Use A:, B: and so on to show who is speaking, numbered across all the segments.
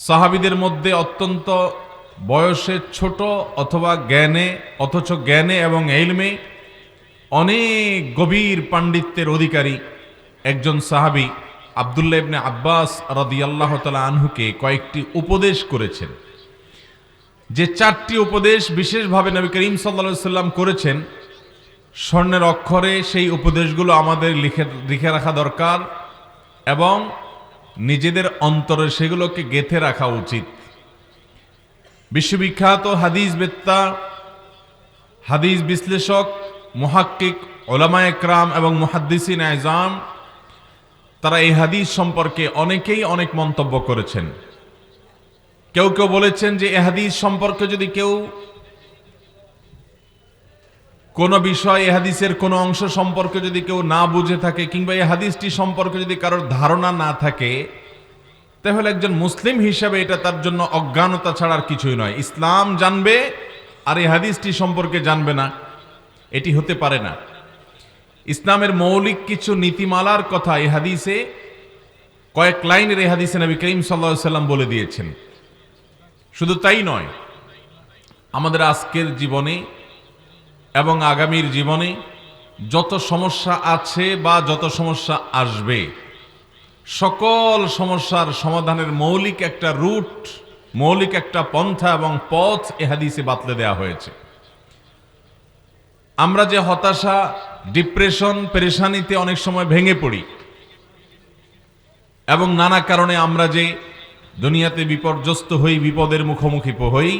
A: সাহাবীদের মধ্যে অত্যন্ত বয়সে ছোট অথবা জ্ঞানে, অথচ জ্ঞানে এবং ইলমে অনেক গভীর পাণ্ডিত্যের অধিকারী একজন সাহাবী আব্দুল্লাহ ইবনে আব্বাস রাদিয়াল্লাহু তাআলা আনহুকে কয়েকটি উপদেশ করেছেন। যে চারটি উপদেশ বিশেষভাবে নবী করিম সাল্লাল্লাহু আলাইহি সাল্লাম করেছেন, স্বর্ণের অক্ষরে সেই উপদেশগুলো আমাদের লিখে রাখা দরকার এবং নিজেদের অন্তরে সেগুলোকে গেঁথে রাখা উচিত। বিশ্ববিখ্যাত হাদিস বেত্তা, হাদিস বিশ্লেষক, মুহাক্কিক, উলামায়ে কেরাম এবং মুহাদ্দিসিন আযম তারা এই হাদিস সম্পর্কে অনেকেই অনেক মন্তব্য করেছেন। কেউ কেউ বলেছেন যে এই হাদিস সম্পর্কে যদি কেউ কোন বিষয়, এই হাদিসের কোন অংশ সম্পর্কে যদি কেউ না বুঝে থাকে কিংবা এই হাদিসটি সম্পর্কে যদি কারোর ধারণা না থাকে, তাহলে একজন মুসলিম হিসাবে এটা তার জন্য অজ্ঞানতা ছাড়ার কিছুই নয়। ইসলাম জানবে আর এই হাদিসটি সম্পর্কে জানবে না, এটি হতে পারে না। ইসলামের মৌলিক কিছু নীতিমালার কথা এই হাদিসে, কয়েক লাইনের এই হাদিসে নবী করিম সাল্লাল্লাহু আলাইহি সাল্লাম বলে দিয়েছেন। শুধু তাই নয়, আমাদের আজকের জীবনে এবং আগামীর জীবনে যত সমস্যা আছে বা যত সমস্যা আসবে, সকল সমস্যার সমাধানের মৌলিক একটা রুট, মৌলিক একটা পন্থা এবং পথ এ হাদিসে বাতলে দেওয়া হয়েছে। আমরা যে হতাশা, ডিপ্রেশন, পেরেশানিতে অনেক সময় ভেঙে পড়ি এবং নানা কারণে আমরা যে দুনিয়াতে বিপর্যস্ত হই, বিপদের মুখোমুখি হই,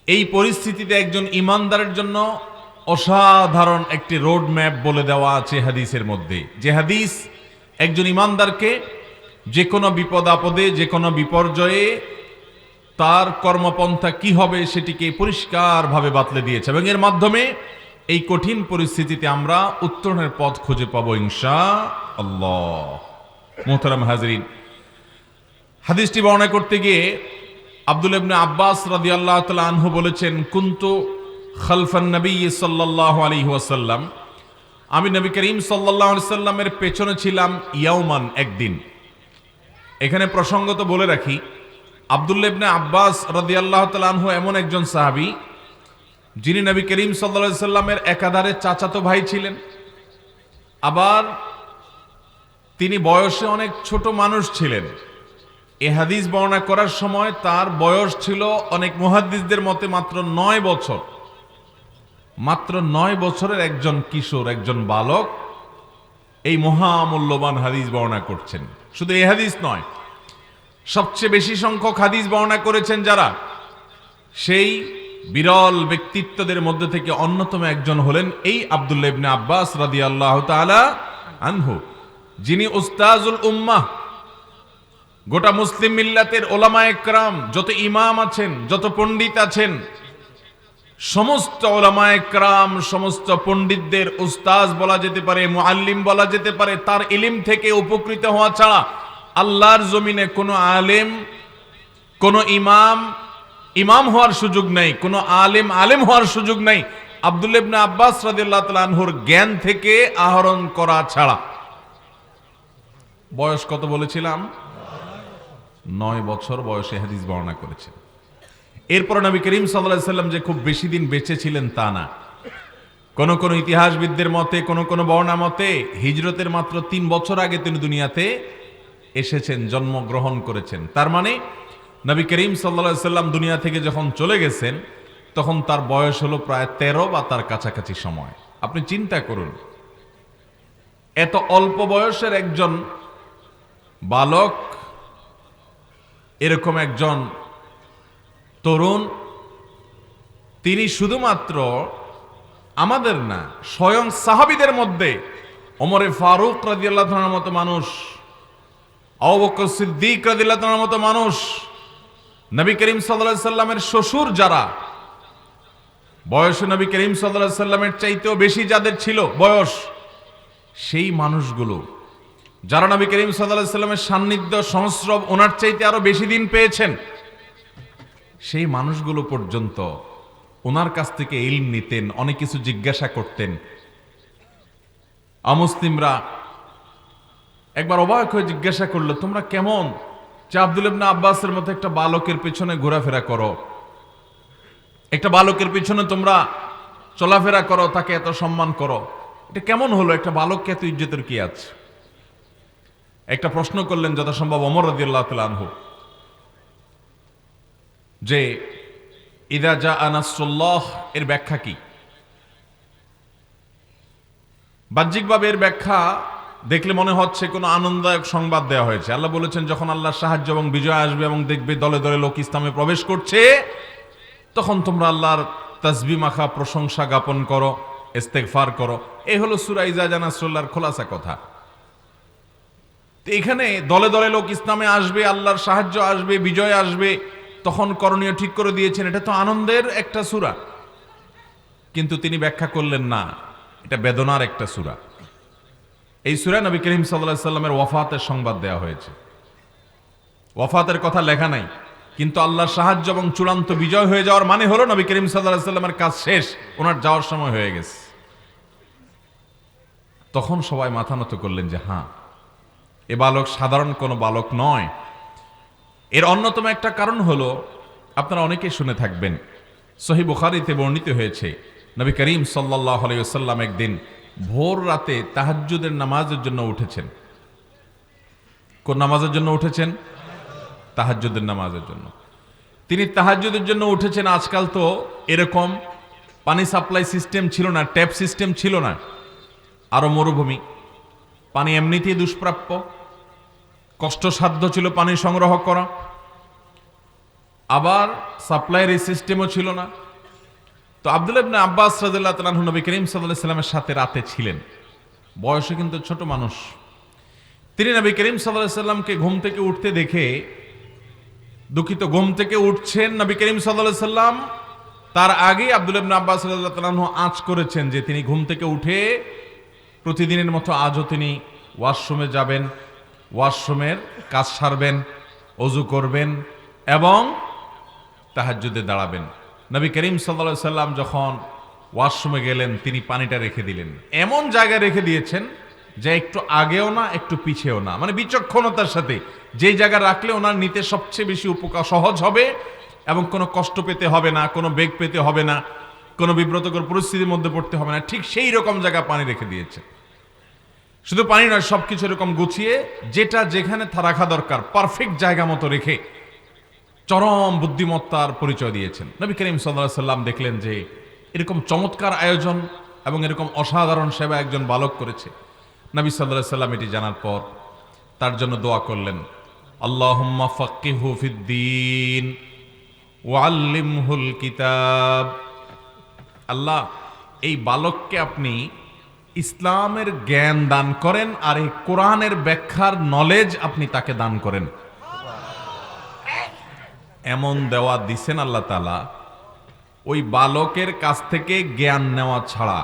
A: এই পরিস্থিতিতে একজন ইমানদারের জন্য অসাধারণ একটি রোড ম্যাপ বলে দেওয়া আছে হাদিসের মধ্যে। যে হাদিস একজন ইমানদারকে যে কোনো বিপদ আপদে, যে কোনো বিপর্যয়ে তার কর্মপন্থা কি হবে সেটিকে পরিষ্কারভাবে বাতলে দিয়েছে এবং এর মাধ্যমে এই কঠিন পরিস্থিতিতে আমরা উত্তরণের পথ খুঁজে পাবো ইনশাআল্লাহ। মুহতারাম হাজরিন, হাদিসটি বর্ণনা করতে গিয়ে আব্দুল্লাহ ইবনে আব্বাস রাদিয়াল্লাহু তাআলা আনহু বলেছেন, কুনতু খালফান নবী সাল্লাল্লাহু আলাইহি ওয়াসাল্লাম, আমি নবী করিম সাল্লাল্লাহু আলাইহি সাল্লামের পেছনে ছিলাম ইয়াউমান, একদিন। এখানে প্রসঙ্গত বলে রাখি, আব্দুল্লাহ ইবনে আব্বাস রাদিয়াল্লাহু তাআলা আনহু এমন একজন সাহাবী যিনি নবী করিম সাল্লাল্লাহু আলাইহি সাল্লামের একাধারে চাচাতো ভাই ছিলেন, আবার তিনি বয়সে অনেক ছোট মানুষ ছিলেন। এ হাদিস বর্ণনা করার সময় তার বয়স ছিল অনেক মুহাদ্দিসদের মতে মাত্র 9 বছর। মাত্র 9 বছরের একজন কিশোর, একজন বালক এই মহামূল্যবান হাদিস বর্ণনা করছেন। শুধু এই হাদিস নয়, সবচেয়ে বেশি সংখ্যক হাদিস বর্ণনা করেছেন যারা, সেই বিরল ব্যক্তিত্বদের মধ্যে থেকে অন্যতম একজন হলেন এই আব্দুল্লাহ ইবনে আব্বাস রাদিয়াল্লাহু তাআলা আনহু, যিনি উস্তাজুল উম্মাহ। গোটা মুসলিম মিল্লাতের ওলামায়ে কেরাম, যত ইমাম আছেন, যত পণ্ডিত আছেন, সমস্ত ওলামায়ে কেরাম, সমস্ত পণ্ডিতদের উস্তাজ বলা যেতে পারে, মুআল্লিম বলা যেতে পারে। তার ইলম থেকে উপকৃত হওয়া ছাড়া আল্লাহর জমিনে কোনো আলেম, কোনো ইমাম ইমাম হওয়ার সুযোগ নাই, কোনো আলেম আলেম হওয়ার সুযোগ নাই আব্দুল্লাহ ইবনে আব্বাস রাদিয়াল্লাহু তাআলা আনহুর জ্ঞান থেকে আহরণ করা ছাড়া। বয়স কত বলেছিলাম? 9 বছর বয়সে হাদিস বর্ণনা করেছেন। এরপর নবী করিম সাল্লাল্লাহু আলাইহি সাল্লাম যে খুব বেশি দিন বেঁচে ছিলেন তা না। কোন কোন ইতিহাসবিদদের মতে, কোন কোন বর্ণনা মতে হিজরতের মাত্র 3 বছর আগে তিনি দুনিয়াতে এসেছেন, জন্মগ্রহণ করেছেন। তার মানে নবী করিম সাল্লাল্লাহু আলাইহি সাল্লাম দুনিয়া থেকে যখন চলে গেছেন তখন তার বয়স হলো প্রায় 13 বা তার কাছাকাছি সময়। আপনি চিন্তা করুন, এত অল্প বয়সের একজন বালক, এরকম একজন তরুণ, তিনি শুধুমাত্র আমাদের না, স্বয়ং সাহাবীদের মধ্যে ওমরে ফারুক রাদিয়াল্লাহু তাআলার মতো মানুষ, আবু বকর সিদ্দিক রাদিয়াল্লাহু তাআলার মতো মানুষ, নবী করিম সাল্লাল্লাহু আলাইহি সাল্লামের শ্বশুর যারা, বয়সে নবী করিম সাল্লাল্লাহু আলাইহি সাল্লামের চাইতেও বেশি যাদের ছিল বয়স, সেই মানুষগুলো যারা নবী করিম সাল্লাল্লাহু আলাইহি সাল্লামের সান্নিধ্য, সংস্রব ওনার চাইতে আরো বেশি দিন পেয়েছেন, সেই মানুষগুলো পর্যন্ত ওনার কাছ থেকে ইলম নিতেন, অনেক কিছু জিজ্ঞাসা করতেন। অমুসলিমরা একবার অবাক হয়ে জিজ্ঞাসা করলো, তোমরা কেমন যে আব্দুল ইবনে আব্বাসের মতো একটা বালকের পেছনে ঘোরাফেরা করো, একটা বালকের পিছনে তোমরা চলাফেরা করো, তাকে এত সম্মান করো, এটা কেমন হলো? একটা বালককে এত ইজ্জতের কি আছে? একটা প্রশ্ন করলেন যথাসম্ভব ওমর রাদিয়াল্লাহু তাআলা আনহু, যে ইদা জাআ নাসরুল্লাহ এর ব্যাখ্যা কি? বাহ্যিকভাবে এর ব্যাখ্যা দেখলে মনে হচ্ছে কোনো আনন্দদায়ক সংবাদ দেওয়া হয়েছে। আল্লাহ বলেছেন যখন আল্লাহর সাহায্য এবং বিজয় আসবে এবং দেখবে দলে দলে লোক ইসলামে প্রবেশ করছে, তখন তোমরা আল্লাহর তাসবিহ মাখা প্রশংসা জ্ঞাপন করো, ইস্তেগফার করো। এই হলো সূরা ইজা জাআ নাসরুল্লাহর খোলাসা কথা। তো এখানে দলে দলে লোক ইসলামে আসবে, আল্লাহর সাহায্য আসবে, বিজয় আসবে, তখন করণীয় ঠিক করে দিয়েছেন। এটা তো আনন্দের একটা সূরা, কিন্তু তিনি ব্যাখ্যা করলেন না, এটা বেদনার একটা সূরা। এই সূরায় নবী করিম সাল্লাল্লাহু আলাইহি সাল্লামের ওয়াফাতের সংবাদ দেওয়া হয়েছে। ওয়াফাতের কথা লেখা নাই, কিন্তু আল্লাহর সাহায্য এবং চূড়ান্ত বিজয় হয়ে যাওয়ার মানে হলো নবী করিম সাল্লাল্লাহু আলাইহি সাল্লামের কাজ শেষ, ওনার যাওয়ার সময় হয়ে গেছে। তখন সবাই মাথা নত করলেন যে হ্যাঁ, এ বালক সাধারণ কোনো বালক নয়। এর অন্যতম একটা কারণ হলো, আপনারা অনেকেই শুনে থাকবেন, সহিহ বুখারীতে বর্ণিত হয়েছে, নবী করিম সাল্লাল্লাহু আলাইহি ওয়াসাল্লাম একদিন ভোর রাতে তাহাজ্জুদের নামাজের জন্য উঠেছেন। কোন নামাজের জন্য উঠেছেন? তাহাজ্জুদের নামাজের জন্য। তিনি তাহাজ্জুদের জন্য উঠেছেন। আজকাল তো এরকম পানি সাপ্লাই সিস্টেম ছিল না, ট্যাপ সিস্টেম ছিল না, আরো মরুভূমি, পানি এমনিতেই দুষ্প্রাপ্য, কষ্টসাধ্য ছিল পানি সংগ্রহ করা, আবার সাপ্লাইয়ের এই সিস্টেমও ছিল না। তো আব্দুল্লাহ ইবনে আব্বাস রাদিয়াল্লাহু তাআলা আনহু নবী করিম সাল্লাল্লাহু আলাইহি সাল্লামের সাথে রাতে ছিলেন। বয়সে কিন্তু ছোট মানুষ। তিনি নবী করিম সাল্লাল্লাহু আলাইহি সাল্লামকে ঘুম থেকে উঠতে দেখে, দুঃখিত, ঘুম থেকে উঠছেন নবী করিম সাল্লাল্লাহু আলাইহি সাল্লাম, তার আগে আব্দুল্লাহ ইবনে আব্বাস রাদিয়াল্লাহু তাআলা আনহু আঁচ করেছেন যে তিনি ঘুম থেকে উঠে প্রতিদিনের মতো আজও তিনি ওয়াশরুমে যাবেন, ওয়াশরুমের কাজ সারবেন, ওযু করবেন এবং তাহাজ্জুদে দাঁড়াবেন। নবী করিম সাল্লাল্লাহু আলাইহি সাল্লাম যখন ওয়াশরুমে গেলেন, তিনি পানিটা রেখে দিলেন। এমন জায়গায় রেখে দিয়েছেন যে একটু আগেও না একটু পিছেও না, মানে বিচক্ষণতার সাথে যেই জায়গা রাখলে ওনার নিতে সবচেয়ে বেশি উপকার সহজ হবে এবং কোনো কষ্ট পেতে হবে না, কোনো বেগ পেতে হবে না, কোনো বিব্রতকর পরিস্থিতির মধ্যে পড়তে হবে না, ঠিক সেই রকম জায়গা পানি রেখে দিয়েছে। শুধু পানি নয়, সবকিছু এরকম গুছিয়ে যেটা যেখানে রাখা দরকার পারফেক্ট জায়গা মতো রেখে চরম বুদ্ধিমত্তার পরিচয় দিয়েছেন। নবী করিম সাল্লাল্লাহু আলাইহি সাল্লাম দেখলেন যে এরকম চমৎকার আয়োজন এবং এরকম অসাধারণ সেবা একজন বালক করেছে। নবী সাল্লাল্লাহু আলাইহি সাল্লাম এটি জানার পর তার জন্য দোয়া করলেন, আল্লাহুম্মা ফাক্কিহু ফিদ্দীন ওয়া আল্লিমহুল কিতাব। আল্লাহ, এই বালককে আপনি ইসলামের জ্ঞান দান করেন আর এই কোরআনের ব্যাখ্যার নলেজ আপনি তাকে দান করেন। এমন দেওয়া দিছেন আল্লাহ তাআলা, ওই বালকের কাছ থেকে জ্ঞান নেওয়া ছাড়া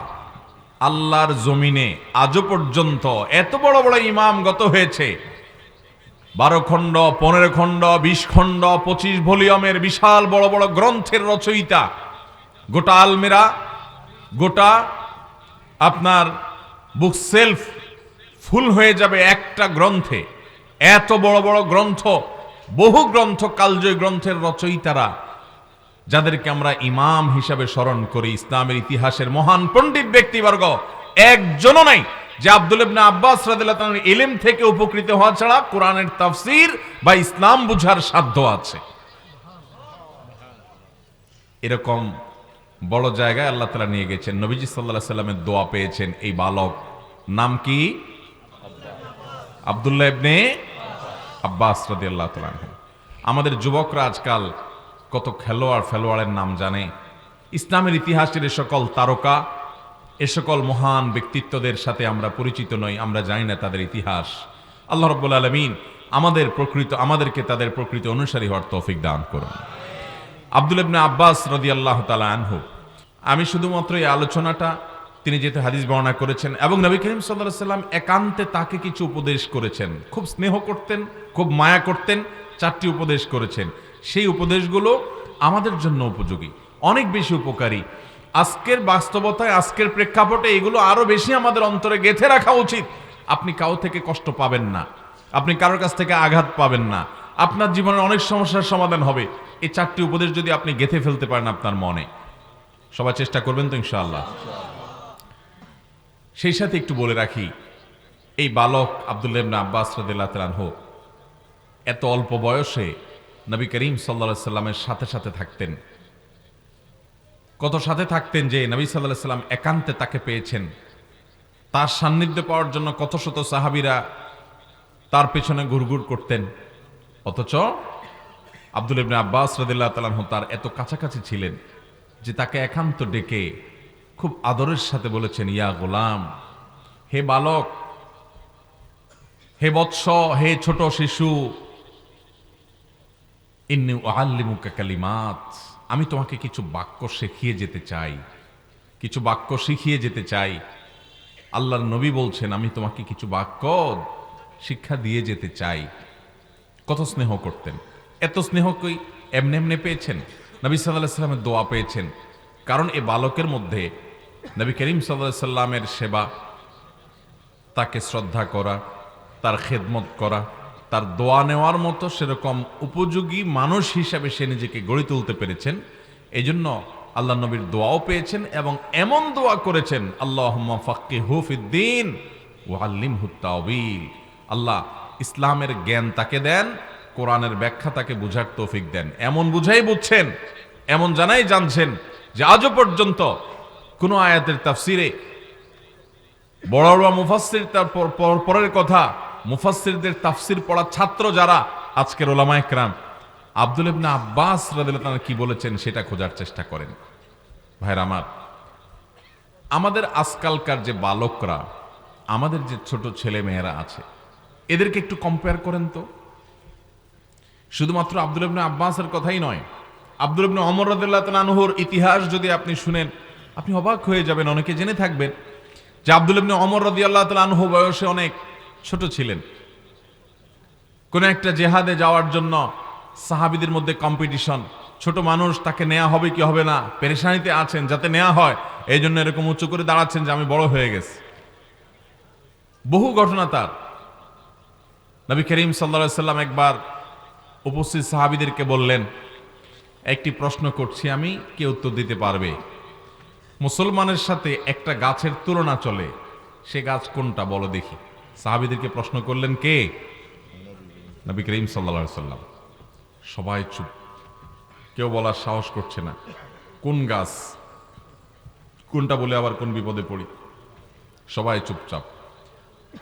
A: আল্লাহর জমিনে আজও পর্যন্ত এত বড় বড় ইমাম গত হয়েছে, 12 খণ্ড, 15 খণ্ড, 20 খণ্ড, 25 ভলিউমের বিশাল বড় বড় গ্রন্থের রচয়িতা, গোটা আলমিরা, গোটা আপনার বুক সেলফ ফুল হয়ে যাবে একটা গ্রন্থে। এত বড় বড় গ্রন্থ, বহু গ্রন্থ, কালজয়ী গ্রন্থের রচয়িতারা, যাদেরকে আমরা ইমাম হিসাবে স্মরণ করি, ইসলামের ইতিহাসের মহান পণ্ডিত ব্যক্তিবর্গ, একজনও নাই যে আব্দুল্লাহ ইবনে আব্বাস রাদিয়াল্লাহু তাআলার ইলম থেকে উপকৃত হওয়া ছাড়া কোরআনের তাফসীর বা ইসলাম বুঝার সাধ্য আছে। এরকম বড় জায়গায় আল্লাহ তাআলা নিয়ে গেছেন। নবীজি সাল্লাল্লাহু আলাইহি সাল্লামের দোয়া পেয়েছেন এই বালক, নাম কি? আব্দুল্লাহ ইবনে আব্বাস রাদিয়াল্লাহু তাআলা আনহু। আমাদের যুবকরা আজকাল কত খেলোয়াড়ের নাম জানে, ইসলামের ইতিহাসের এ সকল তারকা, এ সকল মহান ব্যক্তিত্বদের সাথে আমরা পরিচিত নই, আমরা জানি না তাদের ইতিহাস। আল্লাহ রাব্বুল আলামিন আমাদেরকে তাদের প্রকৃত অনুসারী হওয়ার তৌফিক দান করুন। আব্দুল্লাহ ইবনে আব্বাস রাদিয়াল্লাহু তাআলা আনহু, আমি শুধুমাত্র এই আলোচনাটা, তিনি যেহেতু হাদিস বর্ণনা করেছেন এবং নবী করিম সাল্লাল্লাহু আলাইহি সাল্লাম একান্তে তাকে কিছু উপদেশ করেছেন, খুব স্নেহ করতেন, খুব মায়া করতেন, 4টি উপদেশ করেছেন। সেই উপদেশগুলো আমাদের জন্য উপযোগী, অনেক বেশি উপকারী। আজকের বাস্তবতায়, আজকের প্রেক্ষাপটে এগুলো আরো বেশি আমাদের অন্তরে গেঁথে রাখা উচিত। আপনি কারো থেকে কষ্ট পাবেন না, আপনি কারোর কাছ থেকে আঘাত পাবেন না, আপনার জীবনের অনেক সমস্যার সমাধান হবে। এই 4টি উপদেশ যদি আপনি গেঁথে ফেলতে পারেন আপনার মনে, সবাই চেষ্টা করবেন তো ইনশাআল্লাহ। সেই সাথে একটু বলে রাখি, এই বালক আব্দুল্লাহ ইবনে আব্বাস রাদিয়াল্লাহু তাআলা আনহু এত অল্প বয়সে নবী করিম সাল্লাল্লাহু আলাইহি সাল্লামের সাথে সাথে থাকতেন। কত সাথে থাকতেন যে নবী সাল্লাল্লাহু আলাইহি সাল্লাম একান্তে তাকে পেয়েছেন। তার সান্নিধ্য পাওয়ার জন্য কত শত সাহাবীরা তার পেছনে ঘুরঘুর করতেন। অথচ আব্দুল্লাহ ইবনে আব্বাস রাদিয়াল্লাহু তাআলা আনহু তার এত কাছাকাছি ছিলেন যে তাকে একান্ত ডেকে খুব আদরের সাথে বলেছেন, ইয়া গোলাম, হে বালক, হে বৎস, হে ছোট শিশু, ইন্নী উআল্লিমুকা কালিমাত, আমি তোমাকে কিছু বাক্য শিখিয়ে যেতে চাই, কিছু বাক্য শিখিয়ে যেতে চাই। আল্লাহর নবী বলছেন আমি তোমাকে কিছু বাক্য শিক্ষা দিয়ে যেতে চাই। কত স্নেহ করতেন। এত স্নেহ কই এমনি এমনি পেয়েছেন? নবী সাল্লাল্লাহু আলাইহি সাল্লামের দোয়া পেয়েছেন। কারণ এ বালকের মধ্যে নবী করিম সাল্লাল্লাহু আলাইহি সাল্লামের সেবা, তাকে শ্রদ্ধা করা, তার খেদমত করা, তার দোয়া নেওয়ার মতো সেরকম উপযোগী মানুষ হিসাবে সে নিজেকে গড়ে তুলতে পেরেছেন। এই জন্য আল্লাহ নবীর দোয়াও পেয়েছেন এবং এমন দোয়া করেছেন, আল্লাহুম্মা ফাক্কিহু ফিদ্দীন ওয়া আল্লিমহু তাওয়ীল। আল্লাহ ইসলামের জ্ঞান তাকে দেন, কোরআনের ব্যাখ্যা তাকে বুঝার তৌফিক দেন। এমন বুঝাই বুঝছেন, এমন জানাই জানছেন যে আজও পর্যন্ত কোন আয়াতের তাফসিরে বড় বড় মুফাসসির, তারপর পরের কথা মুফাসসিরদের তাফসির পড়া ছাত্র যারা আজকের উলামায়ে কেরাম, আব্দুল্লাহ ইবনে আব্বাস রাদিয়াল্লাহু তাআলা কি বলেছেন সেটা খোঁজার চেষ্টা করেন। ভাইরা আমার, আমাদের আজকালকার যে বালকরা, আমাদের যে ছোট ছেলে মেয়েরা আছে, এদেরকে একটু কম্পেয়ার করেন তো। শুধুমাত্র আব্দুল্লাহ ইবনে আব্বাসের কথাই নয়, আব্দুল্লাহ ইবনে ওমর রাদিয়াল্লাহু তাআলা আনহুর ইতিহাস যদি আপনি শুনেন, আপনি অবাক হয়ে যাবেন। অনেকে জেনে থাকবেন যে আব্দুল্লাহ ইবনে ওমর রাদিয়াল্লাহু তাআলা আনহু বয়সে অনেক ছোট ছিলেন। কোন একটা জেহাদে যাওয়ার জন্য সাহাবীদের মধ্যে কম্পিটিশন, ছোট মানুষ, তাকে নেওয়া হবে কি হবে না, পেরেশানিতে আছেন যাতে নেওয়া হয়, এই জন্য এরকম উঁচু করে দাঁড়াচ্ছেন যে আমি বড় হয়ে গেছি। বহু ঘটনা তার। নবী করিম সাল্লাল্লাহু আলাইহি সাল্লাম একবার উপস্থিত সাহাবীদেরকে বললেন, একটি প্রশ্ন করছি আমি, কে উত্তর দিতে পারবে? মুসলমানের সাথে একটা গাছের তুলনা চলে, সে গাছ কোনটা বলো দেখি। সাহাবীদেরকে প্রশ্ন করলেন কে? নবী করিম সাল্লাল্লাহু আলাইহি সাল্লাম। সবাই চুপ, কেউ বলার সাহস করছে না। কোন গাছ, কোনটা বলে আবার কোন বিপদে পড়ি। সবাই চুপচাপ।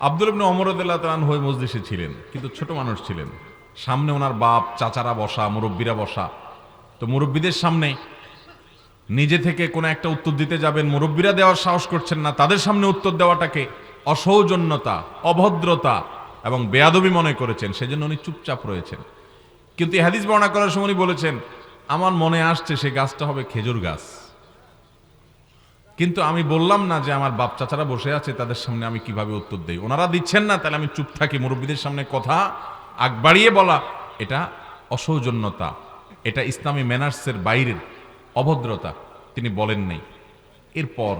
A: আব্দুল্লাহ ইবনে ওমর রাদিয়াল্লাহু তাআলা আনহু মজলিসে ছিলেন, কিন্তু ছোট মানুষ ছিলেন। সামনে ওনার বাপ, চাচারা বসা, মুরব্বীরা বসা। তো মুরব্বীদের সামনে নিজে থেকে কোনো একটা উত্তর দিতে যাবেন, মুরব্বীরা দেওয়ার সাহস করছেন না, তাদের সামনে উত্তর দেওয়াটাকে অসৌজন্যতা, অভদ্রতা এবং বেয়াদবি মনে করেছেন, সেজন্য উনি চুপচাপ রয়েছেন। কিন্তু এই হাদিস বর্ণনা করার সময় বলেছেন, আমার মনে আসছে সেই গাছটা হবে খেজুর গাছ, কিন্তু আমি বললাম না যে আমার বাপ চাচারা বসে আছে তাদের সামনে আমি কিভাবে উত্তর দেই। ওনারা দিচ্ছেন না, তাহলে আমি চুপ থাকি। মুরব্বীদের সামনে কথা আগ বাড়িয়ে বলা এটা অসৌজন্যতা, এটা ইসলামী ম্যানার্সের বাইরের অভদ্রতা। তিনি বলেন নাই। এরপর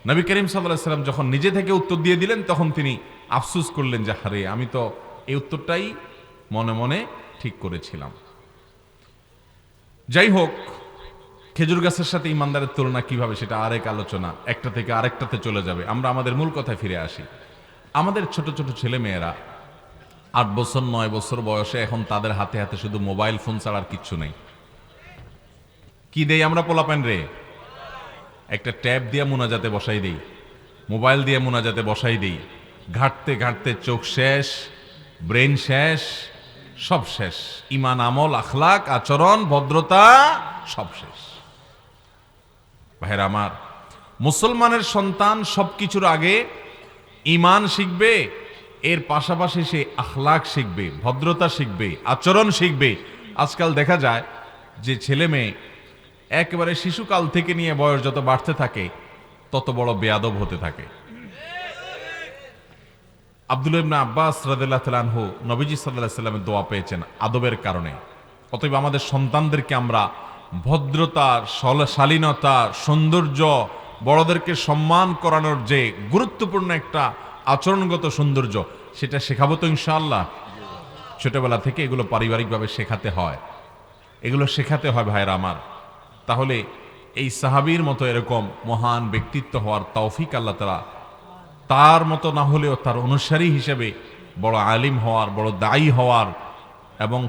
A: নবী করিম সাল্লাল্লাহু আলাইহি সাল্লাম যখন নিজে থেকে উত্তর দিয়ে দিলেন, তখন তিনি আফসোস করলেন যে হারে, আমি তো এই উত্তরটাই মনে মনে ঠিক করেছিলাম। যাই হোক, খেজুর গাছের সাথে ইমানদারের তুলনা কিভাবে, সেটা আরেক আলোচনা, একটা থেকে আরেকটাতে চলে যাবে। আমরা আমাদের মূল কথায় ফিরে আসি। আমাদের ছোট ছোট ছেলে মেয়েরা 8 বছর 9 বছর বয়সে, এখন তাদের হাতে হাতে শুধু মোবাইল ফোন ছাড়া আর কিচ্ছু নেই। কি দেই আমরা পোলাপান রে? একটা ট্যাব দিয়ে মুনাজাতে বসাই দেই, মোবাইল দিয়ে মুনাজাতে বসাই দেই। ঘাটতে ঘাটতে চোখ শেষ, ব্রেন শেষ, সব শেষ। ইমান, আমল, আখলাক, আচরণ, ভদ্রতা সব শেষ। ভাইরা আমার, মুসলমানের সন্তান সবকিছুর আগে ইমান শিখবে, এর পাশাপাশি সে আখলাক শিখবে, ভদ্রতা শিখবে, আচরণ শিখবে। আজকাল দেখা যায় যে ছেলে মেয়ে একেবারে শিশুকাল থেকে নিয়ে বয়স যত বাড়তে থাকে তত বড় বেয়াদব হতে থাকে। আব্দুল্লাহ ইবনে আব্বাস রাদিয়াল্লাহু তাআলা আনহু নবীজি সাল্লাল্লাহু আলাইহি সাল্লামের দোয়া পেয়েছেন আদবের কারণে। অতএব আমাদের সন্তানদেরকে আমরা ভদ্রতা, শালীনতা, সৌন্দর্য, বড়দেরকে সম্মান করানোর যে গুরুত্বপূর্ণ একটা আচরণগত সৌন্দর্য, সেটা শেখাবো তো ইনশাআল্লাহ। ছোটবেলা থেকে এগুলো পারিবারিকভাবে শেখাতে হয়, এগুলো শেখাতে হয় ভাইরা আমার। তাহলে এই সাহাবীর মতো এরকম মহান ব্যক্তিত্ব হওয়ার তৌফিক আল্লাহ তাআলা, তার মতো না হলেও তার অনুসারী হিসেবে বড় আলিম হওয়ার, বড় দায়ী হওয়ার এবং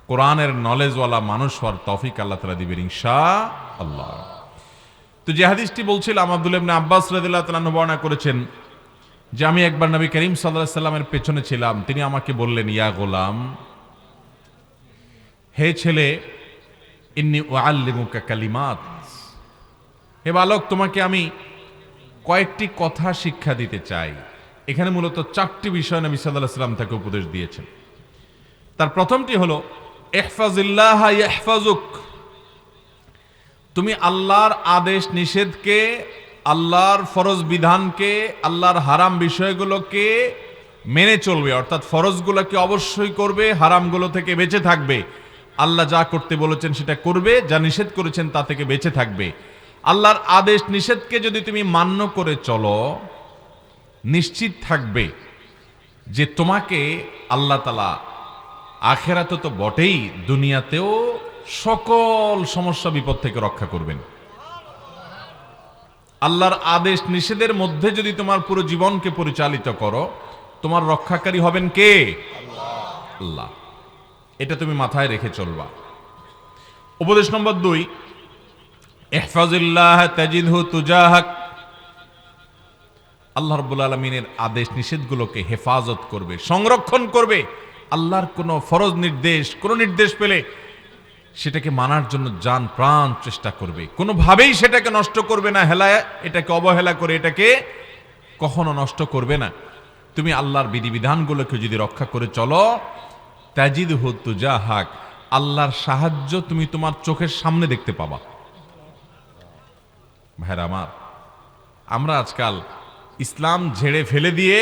A: কোরআনের নলেজওয়ালা মানুষ হওয়ার তৌফিক আল্লাহ তাআলা দিবেন ইনশাআল্লাহ। তো যে হাদিসটি বলছিলাম, আব্দুল্লাহ ইবনে আব্বাস রাদিয়াল্লাহু তাআলা বর্ণনা করেছেন যে আমি একবার নবী করিম সাল্লাল্লাহু আলাইহি সাল্লামের পেছনে ছিলাম, তিনি আমাকে বললেন, ইয়া গোলাম, হে ছেলে, ইন্নী উআল্লিমুকা কালিমাত, হে বালক, তোমাকে আমি কয়েকটি কথা শিক্ষা দিতে চাই। এখানে মূলত 4টি বিষয় নবী সাল্লাল্লাহু আলাইহি সাল্লাম তাকে উপদেশ দিয়েছেন। তার প্রথমটি হলো ইহফাজিল্লাহ ইয়াহফাজুক, তুমি আল্লাহর আদেশ নিষেধকে, আল্লাহর ফরজ বিধানকে, আল্লাহর হারাম বিষয়গুলোকে মেনে চলবে, অর্থাৎ ফরজগুলোকে অবশ্যই করবে, হারামগুলো থেকে বেঁচে থাকবে। আল্লাহ যা করতে বলেছেন সেটা করবে, যা নিষেধ করেছেন তা থেকে বেঁচে থাকবে। আল্লাহর আদেশ নিষেধকে যদি তুমি মান্য করে চলো, নিশ্চিত থাকবে যে তোমাকে আল্লাহ তাআলা আখিরাতে তো বটেই, দুনিয়াতেও সকল সমস্যা বিপদ থেকে রক্ষা করবেন। আল্লাহর আদেশ নিষেধের মধ্যে যদি তোমার পুরো জীবনকে পরিচালিত করো, তোমার রক্ষাকারী হবেন কে? আল্লাহ। এটা তুমি মাথায় রেখে চলবা। উপদেশ নম্বর 2, ইহফাজিল্লাহ তাজিদহু তুজাহাক, আল্লাহ রাব্বুল আলামিনের আদেশ নিষেধগুলোকে হেফাজত করবে, সংরক্ষণ করবে। আল্লাহর কোনো ফরজ নির্দেশ, কোনো নির্দেশ পেলে সেটাকে মানার জন্য জান প্রাণ চেষ্টা করবে, কোনোভাবেই সেটাকে নষ্ট করবে না, এটাকে অবহেলা করে এটাকে কখনো নষ্ট করবে না। তুমি আল্লাহর বিধিবিধানগুলোকে যদি রক্ষা করে চলো, তাজিদহু তুজাহাক, আল্লাহর সাহায্য তুমি তোমার চোখের সামনে দেখতে পাবা। ভাইরা আমার, আমরা আজকাল ইসলাম ঝেড়ে ফেলে দিয়ে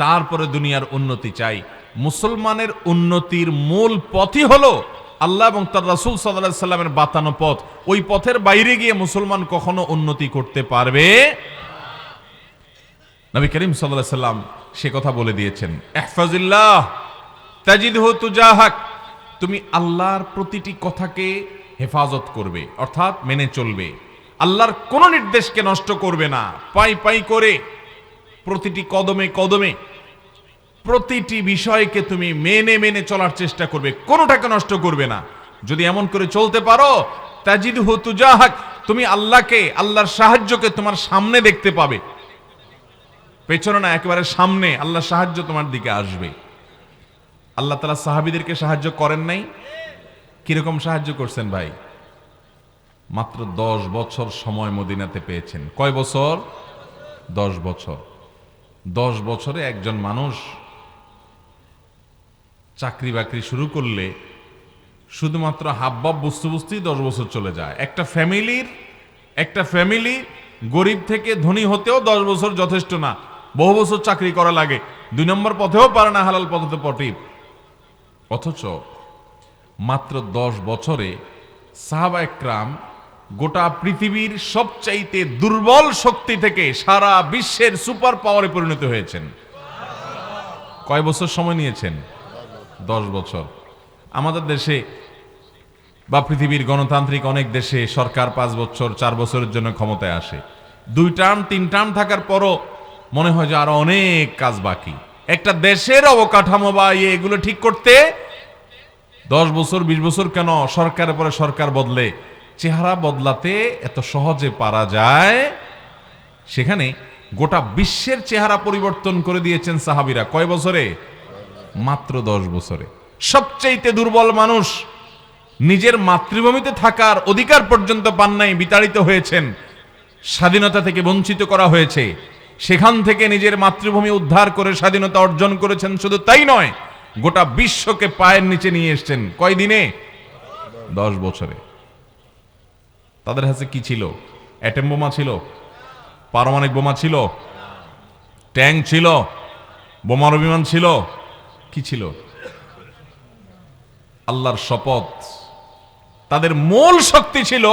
A: তারপরে দুনিয়ার উন্নতি চাই। মুসলমানের উন্নতির মূল পথই হলো আল্লাহ এবং তার রাসূল সাল্লাল্লাহু আলাইহি সাল্লামের বাতানো পথ। ওই পথের বাইরে গিয়ে মুসলমান কখনো উন্নতি করতে পারবে। নবী করিম সাল্লাল্লাহু আলাইহি সাল্লাম সে কথা বলে দিয়েছেন, ইহফাজিল্লাহ তাজিদহু তুজাহাক, তুমি আল্লাহর প্রতিটি কথাকে হেফাজত করবে, অর্থাৎ মেনে চলবে। আল্লাহর কোন নির্দেশকে নষ্ট করবে না, পাই পাই করে প্রতিটি কদমে কদমে প্রতিটি বিষয়কে তুমি মেনে মেনে চলার চেষ্টা করবে, কোনোটাকে নষ্ট করবে না। যদি এমন করে চলতে পারো, তাজিদহু তুজাহাক, তুমি আল্লাহকে, আল্লাহর সাহায্যকে তোমার সামনে দেখতে পাবে, পেছনে না, একেবারে সামনে আল্লাহর সাহায্য তোমার দিকে আসবে। আল্লাহ তাআলা সাহাবীদেরকে সাহায্য করেন নাই? কিরকম সাহায্য করছেন ভাই? মাত্র 10 বছর সময় মদিনাতে পেয়েছেন। কয় বছর? 10 বছর। 10 বছরে একজন মানুষ চাকরি বাকরি শুরু করলে শুধুমাত্র হাবভাব বুঝতে বুঝতেই 10 বছর চলে যায়। একটা ফ্যামিলি গরিব থেকে ধনী হতেও 10 বছর যথেষ্ট না, বহু বছর চাকরি করা লাগে। 2 নম্বর পথেও পারে না, হালাল পথে পটিব। অথচ মাত্র 10 বছরে সাহাবা একরাম গোটা পৃথিবীর সবচাইতে দুর্বল শক্তি থেকে সারা বিশ্বের সুপার পাওয়ারে পরিণত হয়েছেন। কয় বছর সময় নিয়েছেন? 10 বছর। আমাদের দেশে বা পৃথিবীর গণতান্ত্রিক অনেক দেশে সরকার 5 বছর 4 বছরের জন্য ক্ষমতায় আসে। 2 টার্ম 3 টার্ম থাকার পরও মনে হয় যে আরো অনেক কাজ বাকি। একটা দেশের অবকাঠামো বা এগুলো ঠিক করতে 10 বছর 20 বছর কেন, সরকারের পরে সরকার বদলে চেহারা বদলাতে এত সহজে পারা যায়। সেখানে গোটা বিশ্বের চেহারা পরিবর্তন করে দিয়েছেন সাহাবীরা। কয় বছরে? মাত্র 10 বছরে। সবচাইতে দুর্বল মানুষ নিজের মাতৃভূমিতে থাকার অধিকার পর্যন্ত পান নাই, বিতাড়িত হয়েছেন, স্বাধীনতা থেকে বঞ্চিত করা হয়েছে। সেখান থেকে নিজের মাতৃভূমি উদ্ধার করে স্বাধীনতা অর্জন করেছেন। শুধু তাই নয়, গোটা বিশ্বকে পায়ের নিচে নিয়ে এসেছেন। কয় দিনে? 10 বছরে। তাদের কাছে কি ছিল? অ্যাটম বোমা ছিল? পারমাণবিক বোমা ছিল? ট্যাঙ্ক ছিল? বোমারু বিমান ছিল? কি ছিল? আল্লাহর শপথ, তাদের মূল শক্তি ছিল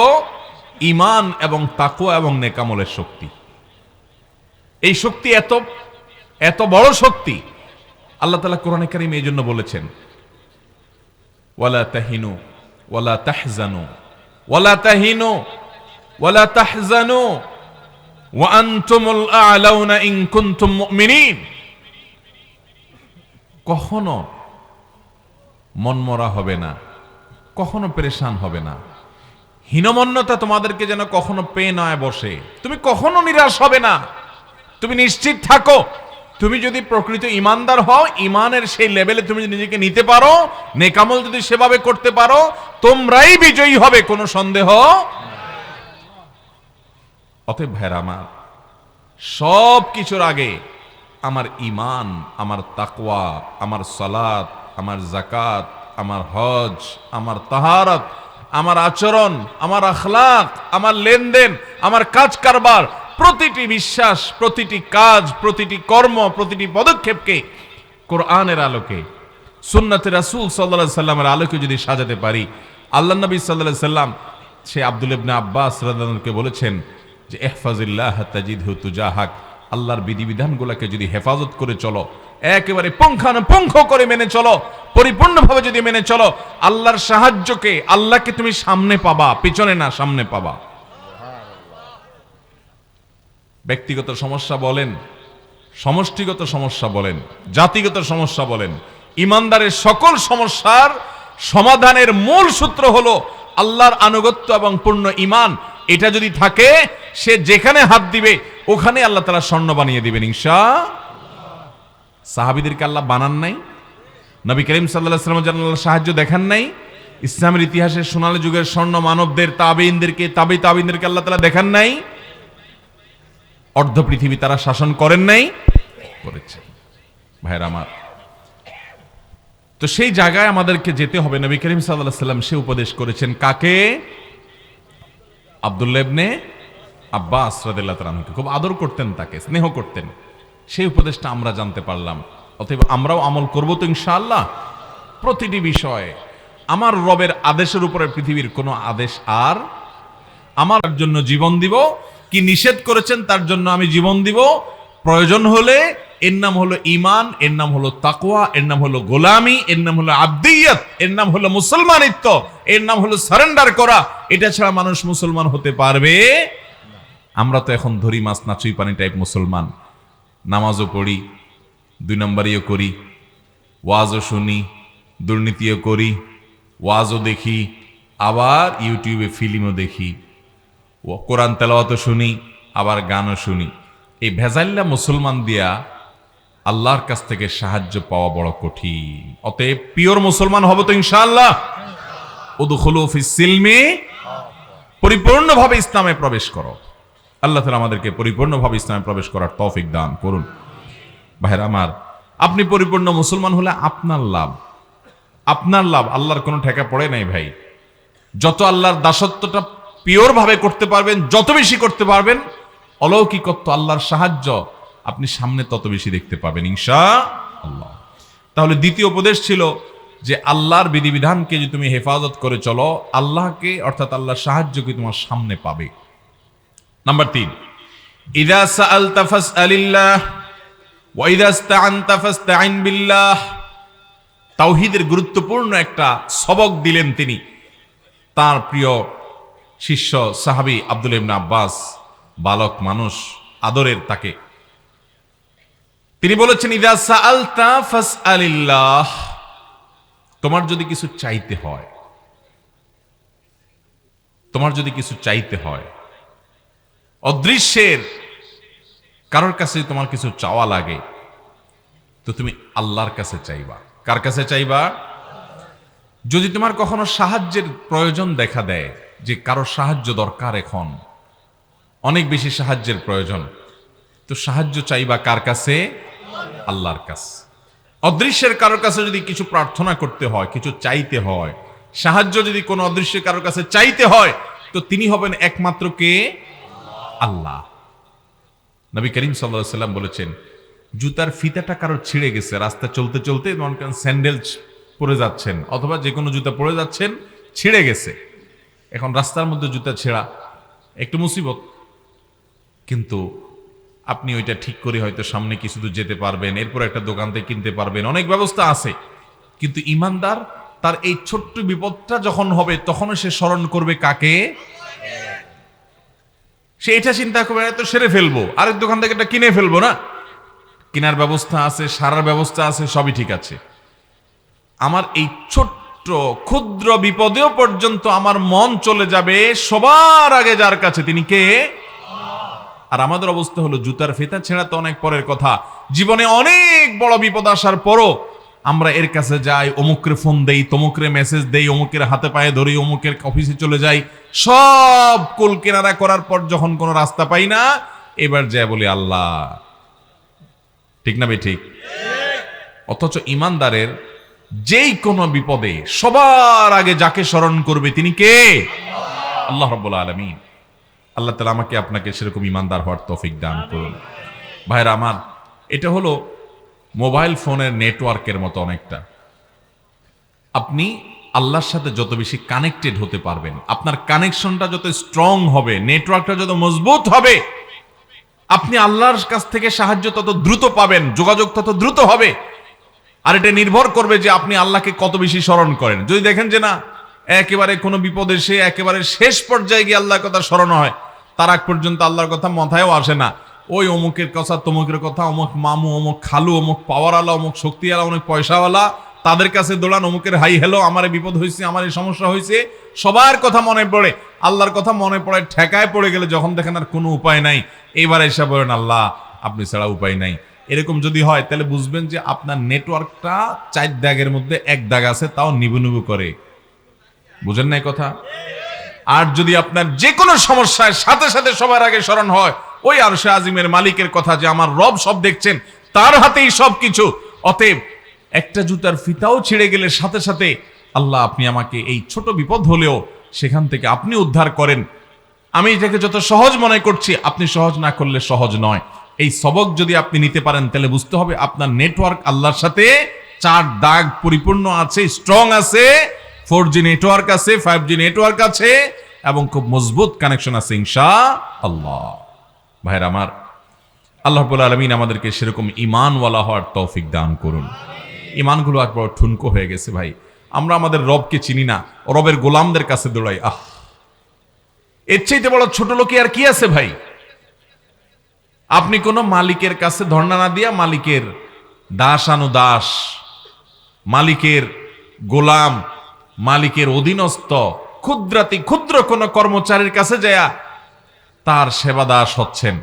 A: ঈমান এবং তাকওয়া এবং নেকামলের শক্তি। এই শক্তি এত বড় শক্তি আল্লাহ তাআলা কোরআনে কারীমে এই জন্য বলেছেন, ওয়ালা তাহিনু ওয়ালা তাহজানু ওয়ালা তাহিনু ওয়ালা তাহজানু ওয়া আনতুমুল আ'লাউনা ইন কুনতুম মুমিনিন। কখনো মনমরা হবে না, কখনো পেরেশান হবে না, হীনমন্যতা তোমাদেরকে যেন কখনো পেয়ে নয় বসে, তুমি কখনো নিরাশ হবে না। তুমি নিশ্চিত থাকো, তুমি যদি প্রকৃত ইমানদার হও, ইমানের সেই লেভেলে তুমি নিজেকে নিতে পারো, নেকামল যদি সেভাবে করতে পারো, তোমরাই বিজয়ী হবে, কোনো সন্দেহ। অতএব ভাইরা আমার, সব কিছুর আগে আমার ইমান, আমার তাকওয়া, আমার সালাত, আমার যাকাত, আমার হজ, আমার তাহারাত, আমার আচরণ, আমার আখলাক, আমার লেনদেন, আমার কাজ কারবার, প্রতিটি বিশ্বাস, প্রতিটি কাজ, প্রতিটি কর্ম, প্রতিটি পদক্ষেপকে কোরআনের আলোকে, সুন্নাতে রাসূল সাল্লাল্লাহু আলাইহি সাল্লামের আলোকে যদি সাজাতে পারি, আল্লাহ নবী সাল্লাল্লাহু আলাইহি সাল্লাম সে আব্দুল ইবনে আব্বাস রাদিয়াল্লাহু আনহুকে বলেছেন যে ইহফাজিল্লাহ তাজিদহু তুজাহাক, আল্লাহর বিধিবিধানগুলোকে যদি হেফাজত করে চলো, একেবারে পুঙ্খানুপুঙ্খ করে মেনে চলো, পরিপূর্ণভাবে যদি মেনে চলো, আল্লাহর সাহায্যকে, আল্লাহকে তুমি সামনে পাবা, পিছনে না, সামনে পাবা। ব্যক্তিগত সমস্যা বলেন, সমষ্টিগত সমস্যা বলেন, জাতিগত সমস্যা বলেন, ইমানদারের সকল সমস্যার সমাধানের মূল সূত্র হলো আল্লাহর আনুগত্য এবং পূর্ণ ঈমান। এটা যদি থাকে, সে যেখানে হাত দিবে ওখানে আল্লাহ তাআলা স্বর্ণ বানিয়ে দিবেন ইনশাআল্লাহ। সাহাবীদেরকে আল্লাহ বানান নাই? নবী করিম সাল্লাল্লাহু আলাইহি ওয়াসাল্লাম জান্নাতুল সাহায্য দেখান নাই? ইসলামের ইতিহাসের সোনালী যুগের স্বর্ণ মানবদের, তাবেঈনদেরকে, তাবেঈনদেরকে আল্লাহ তাআলা দেখান নাই? অর্ধ পৃথিবী তারা শাসন করেন নাই? করেছেন। ভাইরা আমার, তো সেই জায়গায় আমাদেরকে যেতে হবে। নবী করিম সাল্লাল্লাহু আলাইহি ওয়াসাল্লাম সে উপদেশ করেছেন কাকে? আব্দুল্লাহ ইবনে আব্বাস রাদিয়াল্লাহু তাআলা আনহুকে। খুব আদর করতেন, তাকে স্নেহ করতেন। সেই উপদেশটা আমরা জানতে পারলাম। অতএব আমরাও আমল করব তো ইনশাআল্লাহ। প্রতিটি বিষয়ে আমার রবের আদেশের উপরে পৃথিবীর কোনো আদেশ আর আমার জন্য জীবন দিব, কি নিষেধ করেছেন তার জন্য আমি জীবন দিব। প্রয়োজন হলে এর নাম হলো ঈমান, এর নাম হলো তাকওয়া, এর নাম হলো গোলামি, এর নাম হলো আবদিয়ত, এর নাম হলো মুসলমানিত্ব, এর নাম হলো সারেন্ডার করা। এটা ছাড়া মানুষ মুসলমান হতে পারবে? আমরা তো এখন ধরি মাছ না চুই পানি টাইপ মুসলমান। নামাজও পড়ি, 2 নম্বরিও করি, ওয়াজও শুনি, দুর্নীতিও করি, ওয়াজও দেখি, আবার ইউটিউবে ফিল্মও দেখি, কোরআন তেলাওয়াতও শুনি, আবার গানও শুনি। এই ভেজাল্লা মুসলমান দিয়া আল্লাহর কাছ থেকে সাহায্য পাওয়া বড় কঠিন। অতএব পিওর মুসলমান হব তো ইনশাআল্লাহ। উদখুলু ফিস সিলমি, পরিপূর্ণভাবে ইসলামে প্রবেশ করো। আল্লাহ তাআলা আমাদেরকে পরিপূর্ণভাবে ইসলামে প্রবেশ করার তৌফিক দান করুন। ভাইরা আমার, আপনি পরিপূর্ণ মুসলমান হলে আপনার লাভ, আপনার লাভ। আল্লাহর কোনো ঠেকা পড়ে নাই ভাই। যত আল্লাহর দাসত্বটা পিওর ভাবে করতে পারবেন, যত বেশি করতে পারবেন, অলৌকিকত্ব, আল্লাহর সাহায্য আপনি সামনে তত বেশি দেখতে পাবেন ইনশাআল্লাহ। তাহলে দ্বিতীয় উপদেশ ছিল যে আল্লাহর বিধিবিধানকে যদি তুমি হেফাজত করে চলো, আল্লাহকে অর্থাৎ আল্লাহর সাহায্যকে তোমার সামনে পাবে। নাম্বার 3, ইযা সাআলতা ফাসআলিল্লাহ ওয়া ইযা ইসতাআনতা ফাসতাইন বিল্লাহ। তাওহীদের গুরুত্বপূর্ণ একটা সবক দিলেন তিনি তার প্রিয় শিষ্য সাহাবী আব্দুল্লাহ ইবনে আব্বাস, বালক মানুষ, আদরের তাকে। তিনি বলেছেন, ইযা সাআলতা ফাসআলিল্লাহ। তোমার যদি কিছু চাইতে হয়, তোমার যদি কিছু চাইতে হয়, অদৃশ্যের কারোর কাছে তোমার কিছু চাওয়া লাগে, তো তুমি আল্লাহর কাছে চাইবা। কার কাছে চাইবা? যদি তোমার কখনো সাহায্যের প্রয়োজন দেখা দেয়, যে কারোর সাহায্য দরকার, এখন অনেক বেশি সাহায্যের প্রয়োজন, তো সাহায্য চাইবা কার কাছে? আল্লাহর কাছে। অদৃশ্যের কারোর কাছে যদি কিছু প্রার্থনা করতে হয়, কিছু চাইতে হয়, সাহায্য যদি কোনো অদৃশ্যের কারোর কাছে চাইতে হয়, তো তিনি হবেন একমাত্র কে? আল্লাহ। নবী করিম সাল্লাল্লাহু আলাইহি ওয়াসাল্লাম বলেছেন, জুতার ফিতাটা কারোর ছিঁড়ে গেছে, রাস্তা চলতে চলতে মনে করেন স্যান্ডেল পরে যাচ্ছেন, অথবা যে কোনো জুতা পরে যাচ্ছেন, ছিঁড়ে গেছে। এখন রাস্তার মধ্যে জুতা ছেঁড়া একটু মুসিবত, কিন্তু আপনি ওইটা ঠিক করে হয়তো সামনে কিছু দূর যেতে পারবেন, এরপর একটা দোকান থেকে কিনতে পারবেন, অনেক ব্যবস্থা আছে। কিন্তু ইমানদার তার এই ছোট্ট বিপদটা যখন হবে তখনও সে স্মরণ করবে কাকে? সে এটা চিন্তা করবে তো সেরে ফেলবো, আরেক দোকান থেকে এটা কিনে ফেলবো না, কেনার ব্যবস্থা আছে, সারার ব্যবস্থা আছে, সবই ঠিক আছে। আমার এই ছোট্ট ক্ষুদ্র বিপদেও পর্যন্ত আমার মন চলে যাবে সবার আগে যার কাছে, তিনি কে? আর আমাদের অবস্থা হলো জুতার ফিতা ছেঁড়া তো অনেক পরের কথা, জীবনে অনেক বড় বিপদ আসার পরও আমরা এর কাছে যাই, অমুকরে ফোন দেই, তমুকরে মেসেজ দেই, অমুকের হাতে পায়ে ধরি, অমুকের অফিসে চলে যাই, সব কুল কেনারা করার পর যখন কোনো রাস্তা পাই না, এবার যায় বলি আল্লাহ। ঠিক না ভাই? ঠিক। অথচ ইমানদারের যেই কোনো বিপদে সবার আগে যাকে স্মরণ করবে তিনি কে? আল্লাহ রাব্বুল আলামিন। আল্লাহ তাআলা আমাকে আপনাকে সেরকম ইমানদার হওয়ার তৌফিক দান করুন। ভাইরা আমার, এটা হলো মোবাইল ফোনের নেটওয়ার্কের মতো অনেকটা। আপনি আল্লাহর সাথে যত বেশি কানেক্টেড হতে পারবেন, আপনার কানেকশনটা যত স্ট্রং হবে, নেটওয়ার্কটা যত মজবুত হবে, আপনি আল্লাহর কাছ থেকে সাহায্য তত দ্রুত পাবেন, যোগাযোগ তত দ্রুত হবে। আর এটা নির্ভর করবে যে আপনি আল্লাহকে কত বেশি স্মরণ করেন। যদি দেখেন যে না, একেবারে কোনো বিপদে সে একেবারে শেষ পর্যায়ে গিয়ে আল্লাহর কথা স্মরণ হয়, তার আগ পর্যন্ত আল্লাহর কথা মাথায়ও আসে না, ওই অমুকের কথা, তমুকের কথা, অমুক মামু, অমুক খালু, অমুক পাওয়ারওয়ালা, অমুক শক্তিওয়ালা, অমুক পয়সাওয়ালা, তাদের কাছে দৌড়ান, অমুকের হাই হ্যালো, আমার এই বিপদ হয়েছে, আমার এই সমস্যা হয়েছে, সবার কথা মনে পড়ে। আল্লাহর কথা মনে পড়ে ঠেকায় পড়ে গেলে যখন দেখেন আর কোনো উপায় নাই, এইবার এসে বলেন আল্লাহ আপনি ছাড়া উপায় নাই। এরকম যদি হয় তাহলে বুঝবেন যে আপনার নেটওয়ার্কটা 4 দাগের মধ্যে 1 দাগ আছে, তাও নিবু নিবু করে। বুঝেন নাই কথা? আর যদি আপনার যে কোনো সমস্যায় সাথে সাথে সবার আগে স্মরণ হয় ওই আরশে আজিমের মালিকের কথা, যে আমার রব সব দেখছেন, তার হাতেই সব কিছু, অতএব একটা জুতার ফিতাও ছিঁড়ে গেলে সাথে সাথে আল্লাহ আপনি আমাকে এই ছোট বিপদ হলেও সেখান থেকে আপনি উদ্ধার করেন, আমি এটাকে যত সহজ মনে করছি, আপনি সহজ না করলে সহজ নয়। এই সবক যদি আপনি নিতে পারেন তাহলে বুঝতে হবে আপনার নেটওয়ার্ক আল্লাহর সাথে 4 দাগ পরিপূর্ণ আছে, স্ট্রং আছে, 4G নেটওয়ার্ক আছে, 5G নেটওয়ার্ক আছে, এবং খুব মজবুত কানেকশন আছে ইনশাআল্লাহ। ভাইরা আমার, আল্লাহ রাব্বুল আলামিন আমাদেরকে সেরকম ঈমানওয়ালা হওয়ার তৌফিক দান করুন। ঈমানগুলো একবার ঠুনকো হয়ে গেছে ভাই, আমরা আমাদের রবকে চিনি না, রবের গোলামদের কাছে দৌড়াই। এর চাইতে বড় ছোট লোকে আর কি আছে ভাই? আপনি কোন মালিকের কাছে ধর্ণা না দিয়া মালিকের দাসানুদাস, মালিকের গোলাম, মালিকের অধীনস্থ ক্ষুদ্রাতি ক্ষুদ্র কোন কর্মচারীর কাছে যায়া তার সেবা দাস হচ্ছেন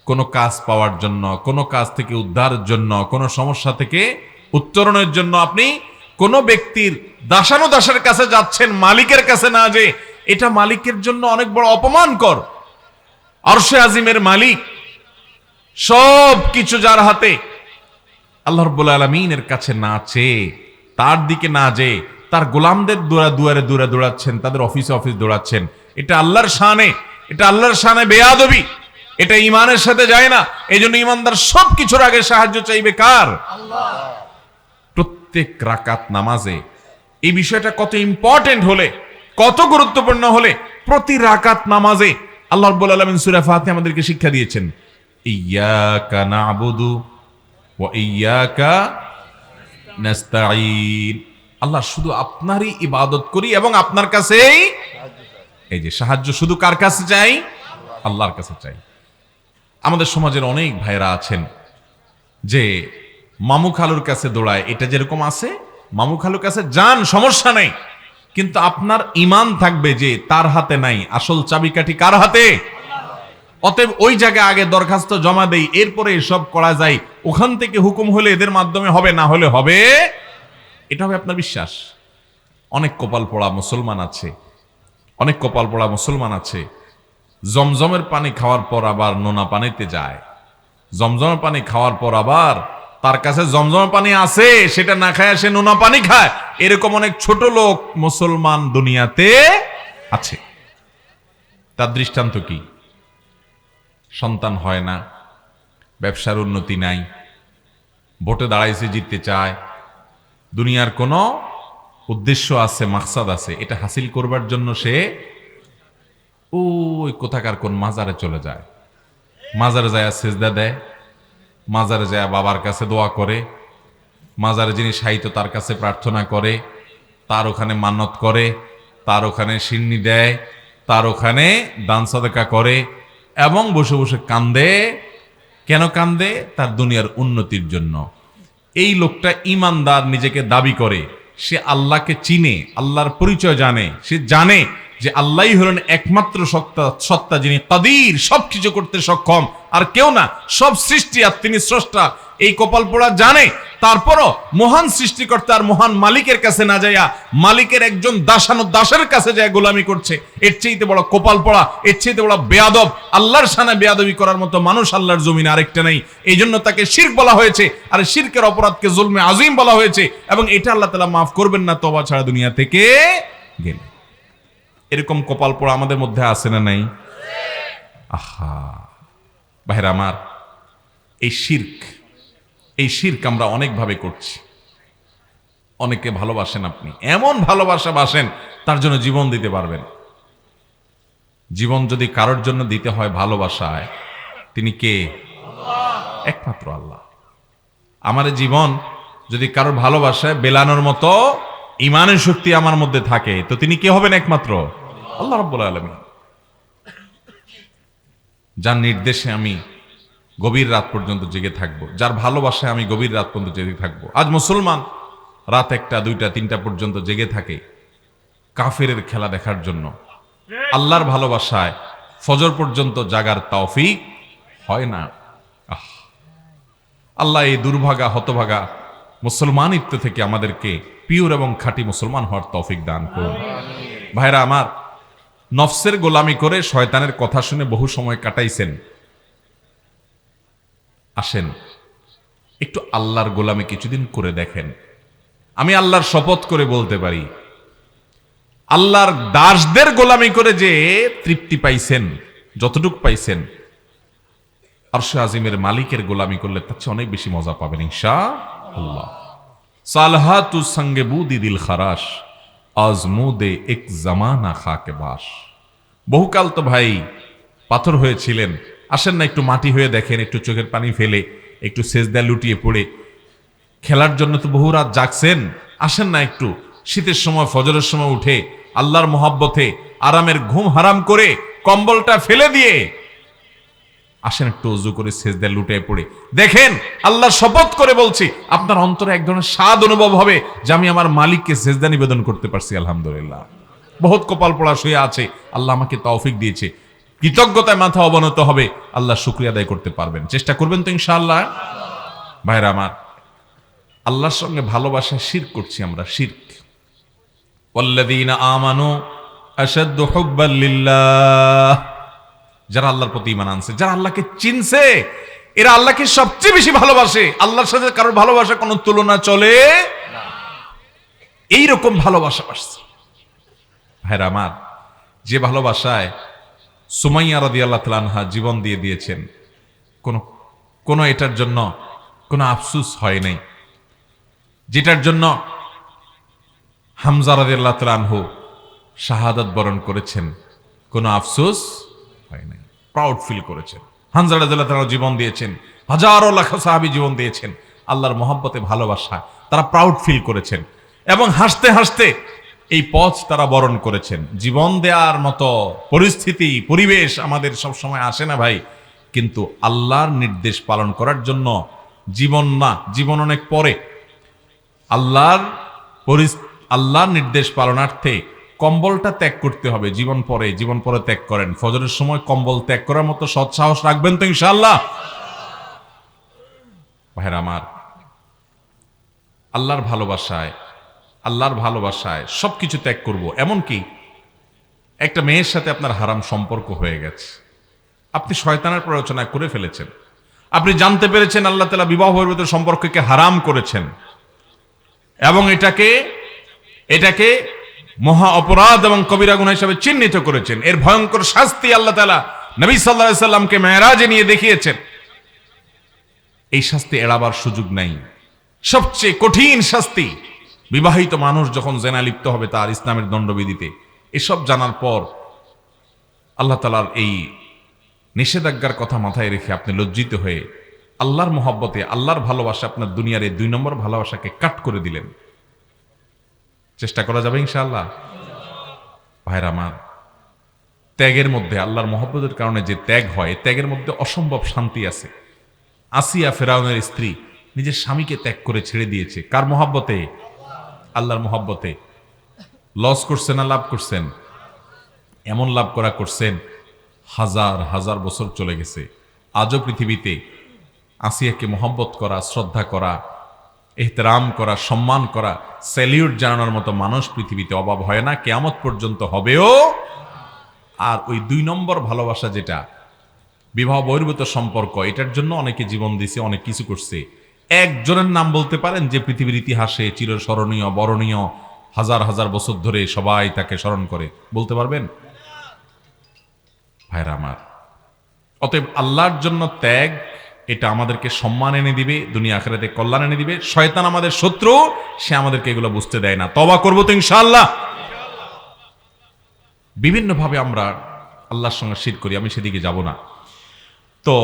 A: কোন কাজ পাওয়ার জন্য, কোন কাজ থেকে উদ্ধারের জন্য, কোন সমস্যা থেকে উত্তরণের জন্য আপনি কোন ব্যক্তির দাসানুদাসের কাছে যাচ্ছেন, মালিকের কাছে না, যে এটা মালিকের জন্য অনেক বড় অপমানকর। আরশে আজিমের মালিক, সব কিছু যার হাতে, আল্লাহ রাব্বুল আলামিনের কাছে না চেয়ে, তার দিকে না যেয়ে তার গোলামদের দুয়ারে দুয়ারে দৌড়াচ্ছেন, তাদের অফিসে অফিস দৌড়াচ্ছেন, এটা আল্লাহর শানে, এটা আল্লাহর শানে বেয়াদবি, এটা ঈমানের সাথে যায় না। এই জন্য ঈমানদার সব কিছুর আগে সাহায্য চাইবে কার? আল্লাহ। প্রত্যেক রাকাত নামাজে এই বিষয়টা কত ইম্পর্টেন্ট হলে, কত গুরুত্বপূর্ণ হলে, প্রতি রাকাত নামাজে আল্লাহ রাব্বুল আলামিন সূরা ফাতিহা আমাদেরকে শিক্ষা দিয়েছেন, ইয়্যাকা না'বুদু ওয়া ইয়্যাকা নাস্তাঈন। আল্লাহ শুধু আপনারই ইবাদত করি এবং আপনার কাছেই, এই যে সাহায্য শুধু কার কাছে চাই? আল্লাহর কাছে চাই। আমাদের সমাজের অনেক ভাইরা আছেন যে মামু খালুর কাছে দৌড়ায়, এটা যেরকম আছে মামু খালুর কাছে যান, সমস্যা নেই, কিন্তু আপনার ঈমান থাকবে যে তার হাতে নাই, আসল চাবিকাঠি কার হাতে? অতএব ওই জায়গায় আগে দরখাস্ত জমা দেই, এরপরে এসব করা যায়, ওখান থেকে হুকুম হলে এদের মাধ্যমে হবে, না হলে হবে, এটা হবে আপনার বিশ্বাস। অনেক কপাল পোড়া মুসলমান আছে, অনেক কপাল পোড়া মুসলমান আছে, জমজমের পানি খাওয়ার পর আবার নোনা পানিতে যায়, জমজমের পানি খাওয়ার পর আবার তার কাছে জমজমের পানি আছে, সেটা না খায় সে নোনা পানি খায়। এরকম অনেক ছোট লোক মুসলমান দুনিয়াতে আছে। তার দৃষ্টান্ত কি? সন্তান হয় না, ব্যবসার উন্নতি নাই, ভোটে দাঁড়াইছে, জিততে চায়, দুনিয়ার কোনো উদ্দেশ্য আছে, মাকসাদ আছে, এটা হাসিল করবার জন্য সে ওই কোথাকার কোন মাজারে চলে যায়, মাজারে যায় সেজদা দেয়, মাজারে যায় বাবার কাছে দোয়া করে, মাজারে যিনি শায়িত তার কাছে প্রার্থনা করে, তার ওখানে মান্নত করে, তার ওখানে সিন্নি দেয়, তার ওখানে দান সাদাকা করে এবং বসে বসে কান্দে। কেন কান্দে? তার দুনিয়ার উন্নতির জন্য। এই লোকটা ইমানদার নিজেকে দাবি করে, সে আল্লাহকে চিনে, আল্লাহর পরিচয় জানে, সে জানে যে আল্লাহই হলেন একমাত্র সত্তা যিনি কাদির, সবকিছু করতে সক্ষম, আর কেউ না, সব সৃষ্টি আর তিনি স্রষ্টা। এই কপাল পোড়া জানে, তারপরও মহান সৃষ্টিকর্তা আর মহান মালিকের কাছে না যাইয়া মালিকের একজন দাসের কাছে যায় গোলামি করছে। এর চাইতে বড় কপাল পোড়া, এর চাইতে বড় বেয়াদব, আল্লাহর সামনে বেয়াদবি করার মতো মানুষ আল্লাহর জমিনে আরেকটা নেই। এই জন্য তাকে শিরক বলা হয়েছে, আর শিরকের অপরাধকে জুলমে আযীম বলা হয়েছে, এবং এটা আল্লাহ তাআলা মাফ করবেন না তওবা ছাড়া দুনিয়া থেকে গেলে। এরকম কপাল পোড়া আমাদের মধ্যে আছে না নাই? আহা ভাইরা আমার, এই শিরক আমরা অনেকভাবে করছি। অনেকে ভালোবাসেন, আপনি এমন ভালোবাসা বাসেন তার জন্য জীবন দিতে পারবেন। জীবন যদি কারোর জন্য দিতে হয় ভালোবাসায়, তিনি কে? একমাত্র আল্লাহ। আমার জীবন যদি কারোর ভালোবাসায় বেলানোর মতো ইমানের শক্তি আমার মধ্যে থাকে, তো তিনি কে হবেন? একমাত্র আল্লাহ রাব্বুল আলামিন। যার নির্দেশে আমি গভীর রাত পর্যন্ত জেগে থাকবো, যার ভালোবাসায় আমি গভীর রাত পর্যন্ত জেগে থাকবো। আজ মুসলমান রাত 1টা 2টা 3টা পর্যন্ত জেগে থাকে কাফেরের খেলা দেখার জন্য। আল্লাহর ভালোবাসায় ফজর পর্যন্ত জাগার তৌফিক হয় না। আল্লাহ এই দুর্ভাগা হতভাগা মুসলমানিত্ব থেকে আমাদেরকে পিওর এবং খাঁটি মুসলমান হওয়ার তৌফিক দান করুন। ভাইরা আমার, নফসের গোলামি করে শয়তানের কথা শুনে বহু সময় কাটাইছেন। আসেন একটু আল্লাহর গোলামি কিছুদিন করে দেখেন। আমি আল্লাহর শপথ করে বলতে পারি, আল্লাহর দাসদের গোলামি করে যে তৃপ্তি পাইছেন, যতটুক পাইছেন, আরশে আজিমের মালিকের গোলামি করলে তার চেয়ে অনেক বেশি মজা পাবেন ইনশাআল্লাহ। সালহাতু সঙ্গে বুদি দিল খারাস, আজমুদে এক জামানা খাকে বাস। বহুকাল তো ভাই পাথর হয়েছিলেন, আসেন না একটু মাটি হয়ে দেখেন, একটু চোখের পানি ফেলে, একটু সেজদা লুটিয়ে পড়ে। খেলার জন্য তো বহু রাত জাগছেন, আসেন না একটু শীতের সময় ফজরের সময় উঠে আল্লাহর মহব্বতে আরামের ঘুম হারাম করে কম্বলটা ফেলে দিয়ে আসেন একটু ওযু করে সেজদা লুটে পড়ে দেখেন। আল্লাহর শপথ করে বলছি, আপনার অন্তরে এক ধরনের স্বাদ অনুভব হবে যে আমি আমার মালিককে সেজদা নিবেদন করতে পারছি, আলহামদুলিল্লাহ। বহুত কপাল পোড়া শুয়ে আছে, আল্লাহ আমাকে তৌফিক দিয়েছে, কৃতজ্ঞতায় মাথা অবনত হবে, আল্লাহ শুকরিয়া আদায় করতে পারবেন। চেষ্টা করবেন তো ইনশাআল্লাহ? ভাইরা আমার, আল্লাহর সঙ্গে ভালোবাসা শিরক করছি আমরা, শিরক। ওয়াল্লাযীনা আমানু আশাদ্দু হুব্বাল লিল্লাহ, যারা আল্লাহর প্রতি ঈমান আনছে, যারা আল্লাহকে চিনছে, এরা আল্লাহকে সবচেয়ে বেশি ভালোবাসে। আল্লাহর সাথে কারোর ভালোবাসা কোনো তুলনা চলে না। এইরকম ভালোবাসা আসছে। ভাইরা আমার, যে ভালোবাসায় সুমাইয়া রাদিয়াল্লাহু তাআলা আনহা জীবন দিয়ে দিয়েছেন, কোনো এটার জন্য কোনো আফসোস হয় নাই। যেটার জন্য হামজা রাদিয়াল্লাহু তাআলা আনহু শাহাদাত বরণ করেছেন, কোনো আফসোস হয় নাই, প্রাউড ফিল করেছেন। হামজা রাদিয়াল্লাহু তাআলা জীবন দিয়েছেন, হাজারো লাখো সাহাবী জীবন দিয়েছেন, আল্লাহর মহব্বতে ভালোবাসা তারা প্রাউড ফিল করেছেন, এবং হাসতে হাসতে এই পথ তারা বরণ করেছেন। জীবন দেওয়ার মতো পরিস্থিতি পরিবেশ আমাদের সব সময় আসে না ভাই, কিন্তু আল্লাহর নির্দেশ পালন করার জন্য জীবন না, জীবন অনেক পরে। আল্লাহর নির্দেশ পালনার্থে কম্বলটা ত্যাগ করতে হবে, জীবন পরে ত্যাগ করেন। ফজরের সময় কম্বল ত্যাগ করার মতো সৎসাহস রাখবেন তো ইনশাআল্লাহ? ভাইরা আমার, আল্লাহর ভালোবাসায় সবকিছু ত্যাগ করব। এমনকি একটা মেয়ের সাথে আপনার হারাম সম্পর্ক হয়ে গেছে, আপনি শয়তানের প্ররোচনা করে ফেলেছেন, আপনি জানতে পেরেছেন আল্লাহ তাআলা বিবাহ বহির্ভূত সম্পর্ককে হারাম করেছেন, এবং এটাকে মহা অপরাধ এবং কবিরা গুনাহ হিসেবে চিহ্নিত করেছেন। এর ভয়ঙ্কর শাস্তি আল্লাহ তাআলা নবী সাল্লাল্লাহু আলাইহি সাল্লামকে মেরাজে নিয়ে দেখিয়েছেন। এই শাস্তি এড়াবার সুযোগ নাই। সবচেয়ে কঠিন শাস্তি বিবাহিত মানুষ যখন জেনা লিপ্ত হবে তার ইসলামের দণ্ডবিধিতে। এসব জানার পর আল্লাহ তাআলার এই নিষেধাজ্ঞার কথা মাথায় রেখে আপনি লজ্জিত হয়ে আল্লাহর মহব্বতে, আল্লাহর ভালোবাসা, আপনার দুনিয়ার এই 2 নম্বর ভালোবাসাকে কাট করে দিলেন। চেষ্টা করা যাবে ইনশাআল্লাহ? ভাইরা আমার, ত্যাগের মধ্যে, আল্লাহর মহব্বতের কারণে যে ত্যাগ হয়, ত্যাগের মধ্যে অসম্ভব শান্তি আছে। আসিয়া ফেরাউনের স্ত্রী নিজের স্বামীকে ত্যাগ করে ছেড়ে দিয়েছে। কার মহব্বতে? আল্লাহর মহব্বতে। লস করছেন না লাভ করছেন? এমন লাভ করছেন, হাজার হাজার বছর চলে গেছে। আজও পৃথিবীতে আসিয়াকে মহব্বত করা, শ্রদ্ধা করা, এহতেরাম করা, সম্মান করা, স্যালিউট জানানোর মতো মানুষ পৃথিবীতে অভাব হয় না, কিয়ামত পর্যন্ত হবেও। আর ওই 2 নম্বর ভালোবাসা, যেটা বিবাহ বহির্ভূত সম্পর্ক, এটার জন্য অনেকে জীবন দিছে, অনেক কিছু করছে। একজনের নাম বলতে পারেন যে পৃথিবীর ইতিহাসে চিরস্মরণীয়, বরণীয়, হাজার হাজার বছর ধরে সবাই তাকে স্মরণ করে? বলতে পারবেন? ভাইরা আমার, অতএব আল্লাহর জন্য ত্যাগ, এটা আমাদেরকে সম্মান এনে দিবে, দুনিয়া আখিরাতে কল্যাণ এনে দিবে। শয়তান আমাদের শত্রু, সে আমাদেরকে এগুলো বুঝতে দেয় না। তওবা করবো তো ইনশাআল্লাহ। বিভিন্নভাবে আমরা আল্লাহর সঙ্গে শিরক করি, আমি সেদিকে যাব না। তো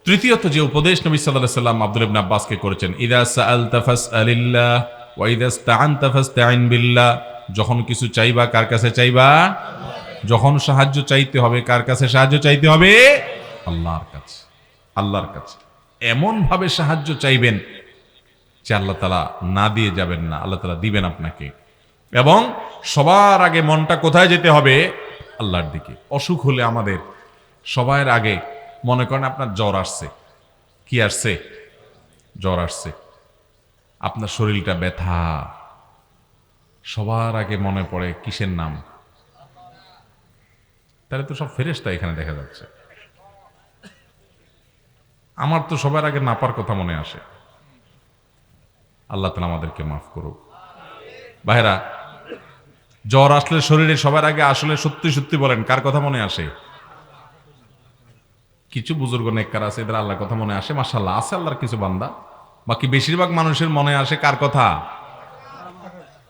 A: তৃতীয়ত যে উপদেশ নবী সাল্লাল্লাহু আলাইহি সাল্লাম আব্দুল্লাহ ইবনে আব্বাসকে করেছেন, ইযা সাআলতা ফাসআলিল্লাহ ওয়া ইযা ইসতাআনতা ফাসতাঈন বিল্লাহ। যখন কিছু চাইবা, কার কাছে চাইবা? যখন সাহায্য চাইতে হবে, কার কাছে সাহায্য চাইতে হবে? আল্লাহর কাছে। আল্লাহর কাছে এমন ভাবে সাহায্য চাইবেন যে আল্লাহ তাআলা না দিয়ে যাবেন না, আল্লাহ তাআলা দিবেন আপনাকে। এবং সবার আগে মনটা কোথায় যেতে হবে? আল্লাহর দিকে। অসুখ হলে আমাদের সবার আগে মনে করেন আপনার জ্বর আসছে, কি আসছে? জ্বর আসছে, আপনার শরীরটা ব্যথা, সবার আগে মনে পড়ে কিসের নাম? তাহলে তো সব ফেরেশতা এখানে দেখা যাচ্ছে। আমার তো সবার আগে নাপার কথা মনে আসে। আল্লাহ তাআলা আমাদেরকে মাফ করুক। ভাইরা, জ্বর আসলে শরীরে সবার আগে আসলে সত্যি সত্যি বলেন কার কথা মনে আসে? কিছু বুজুর্গ নেককার আছে, এদের আল্লাহর কথা মনে আসে, মাশাআল্লাহ আছে আল্লাহর কিছু বান্দা। বাকি বেশিরভাগ মানুষের মনে আসে কার কথা?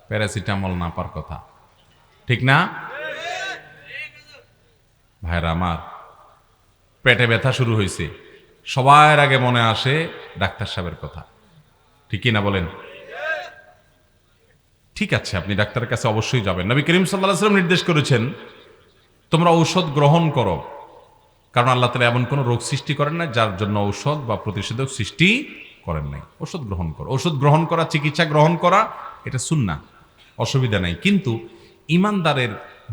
A: প্যারাসিটামল নাপার কথা, ঠিক না? ভাইরা আমার, পেটে ব্যথা শুরু হয়েছে, সবার আগে মনে আসে ডাক্তার সাহেবের কথা, ঠিক না বলেন? ঠিক আছে, আপনি ডাক্তারের কাছে অবশ্যই যাবেন। নবী করিম সাল্লাল্লাহু আলাইহি ওয়াসাল্লাম নির্দেশ করেছেন, তোমরা ঔষধ গ্রহণ করো, কারণ আল্লাহ তাআলা এমন কোন রোগ সৃষ্টি করেন না যার জন্য ঔষধ বা প্রতিষেধক সৃষ্টি করেন নাই। ওষুধ গ্রহণ করো। ওষুধ গ্রহণ করা, চিকিৎসা গ্রহণ করা, এটা সুন্নাহ, অসুবিধা নাই। কিন্তু ইমানদারের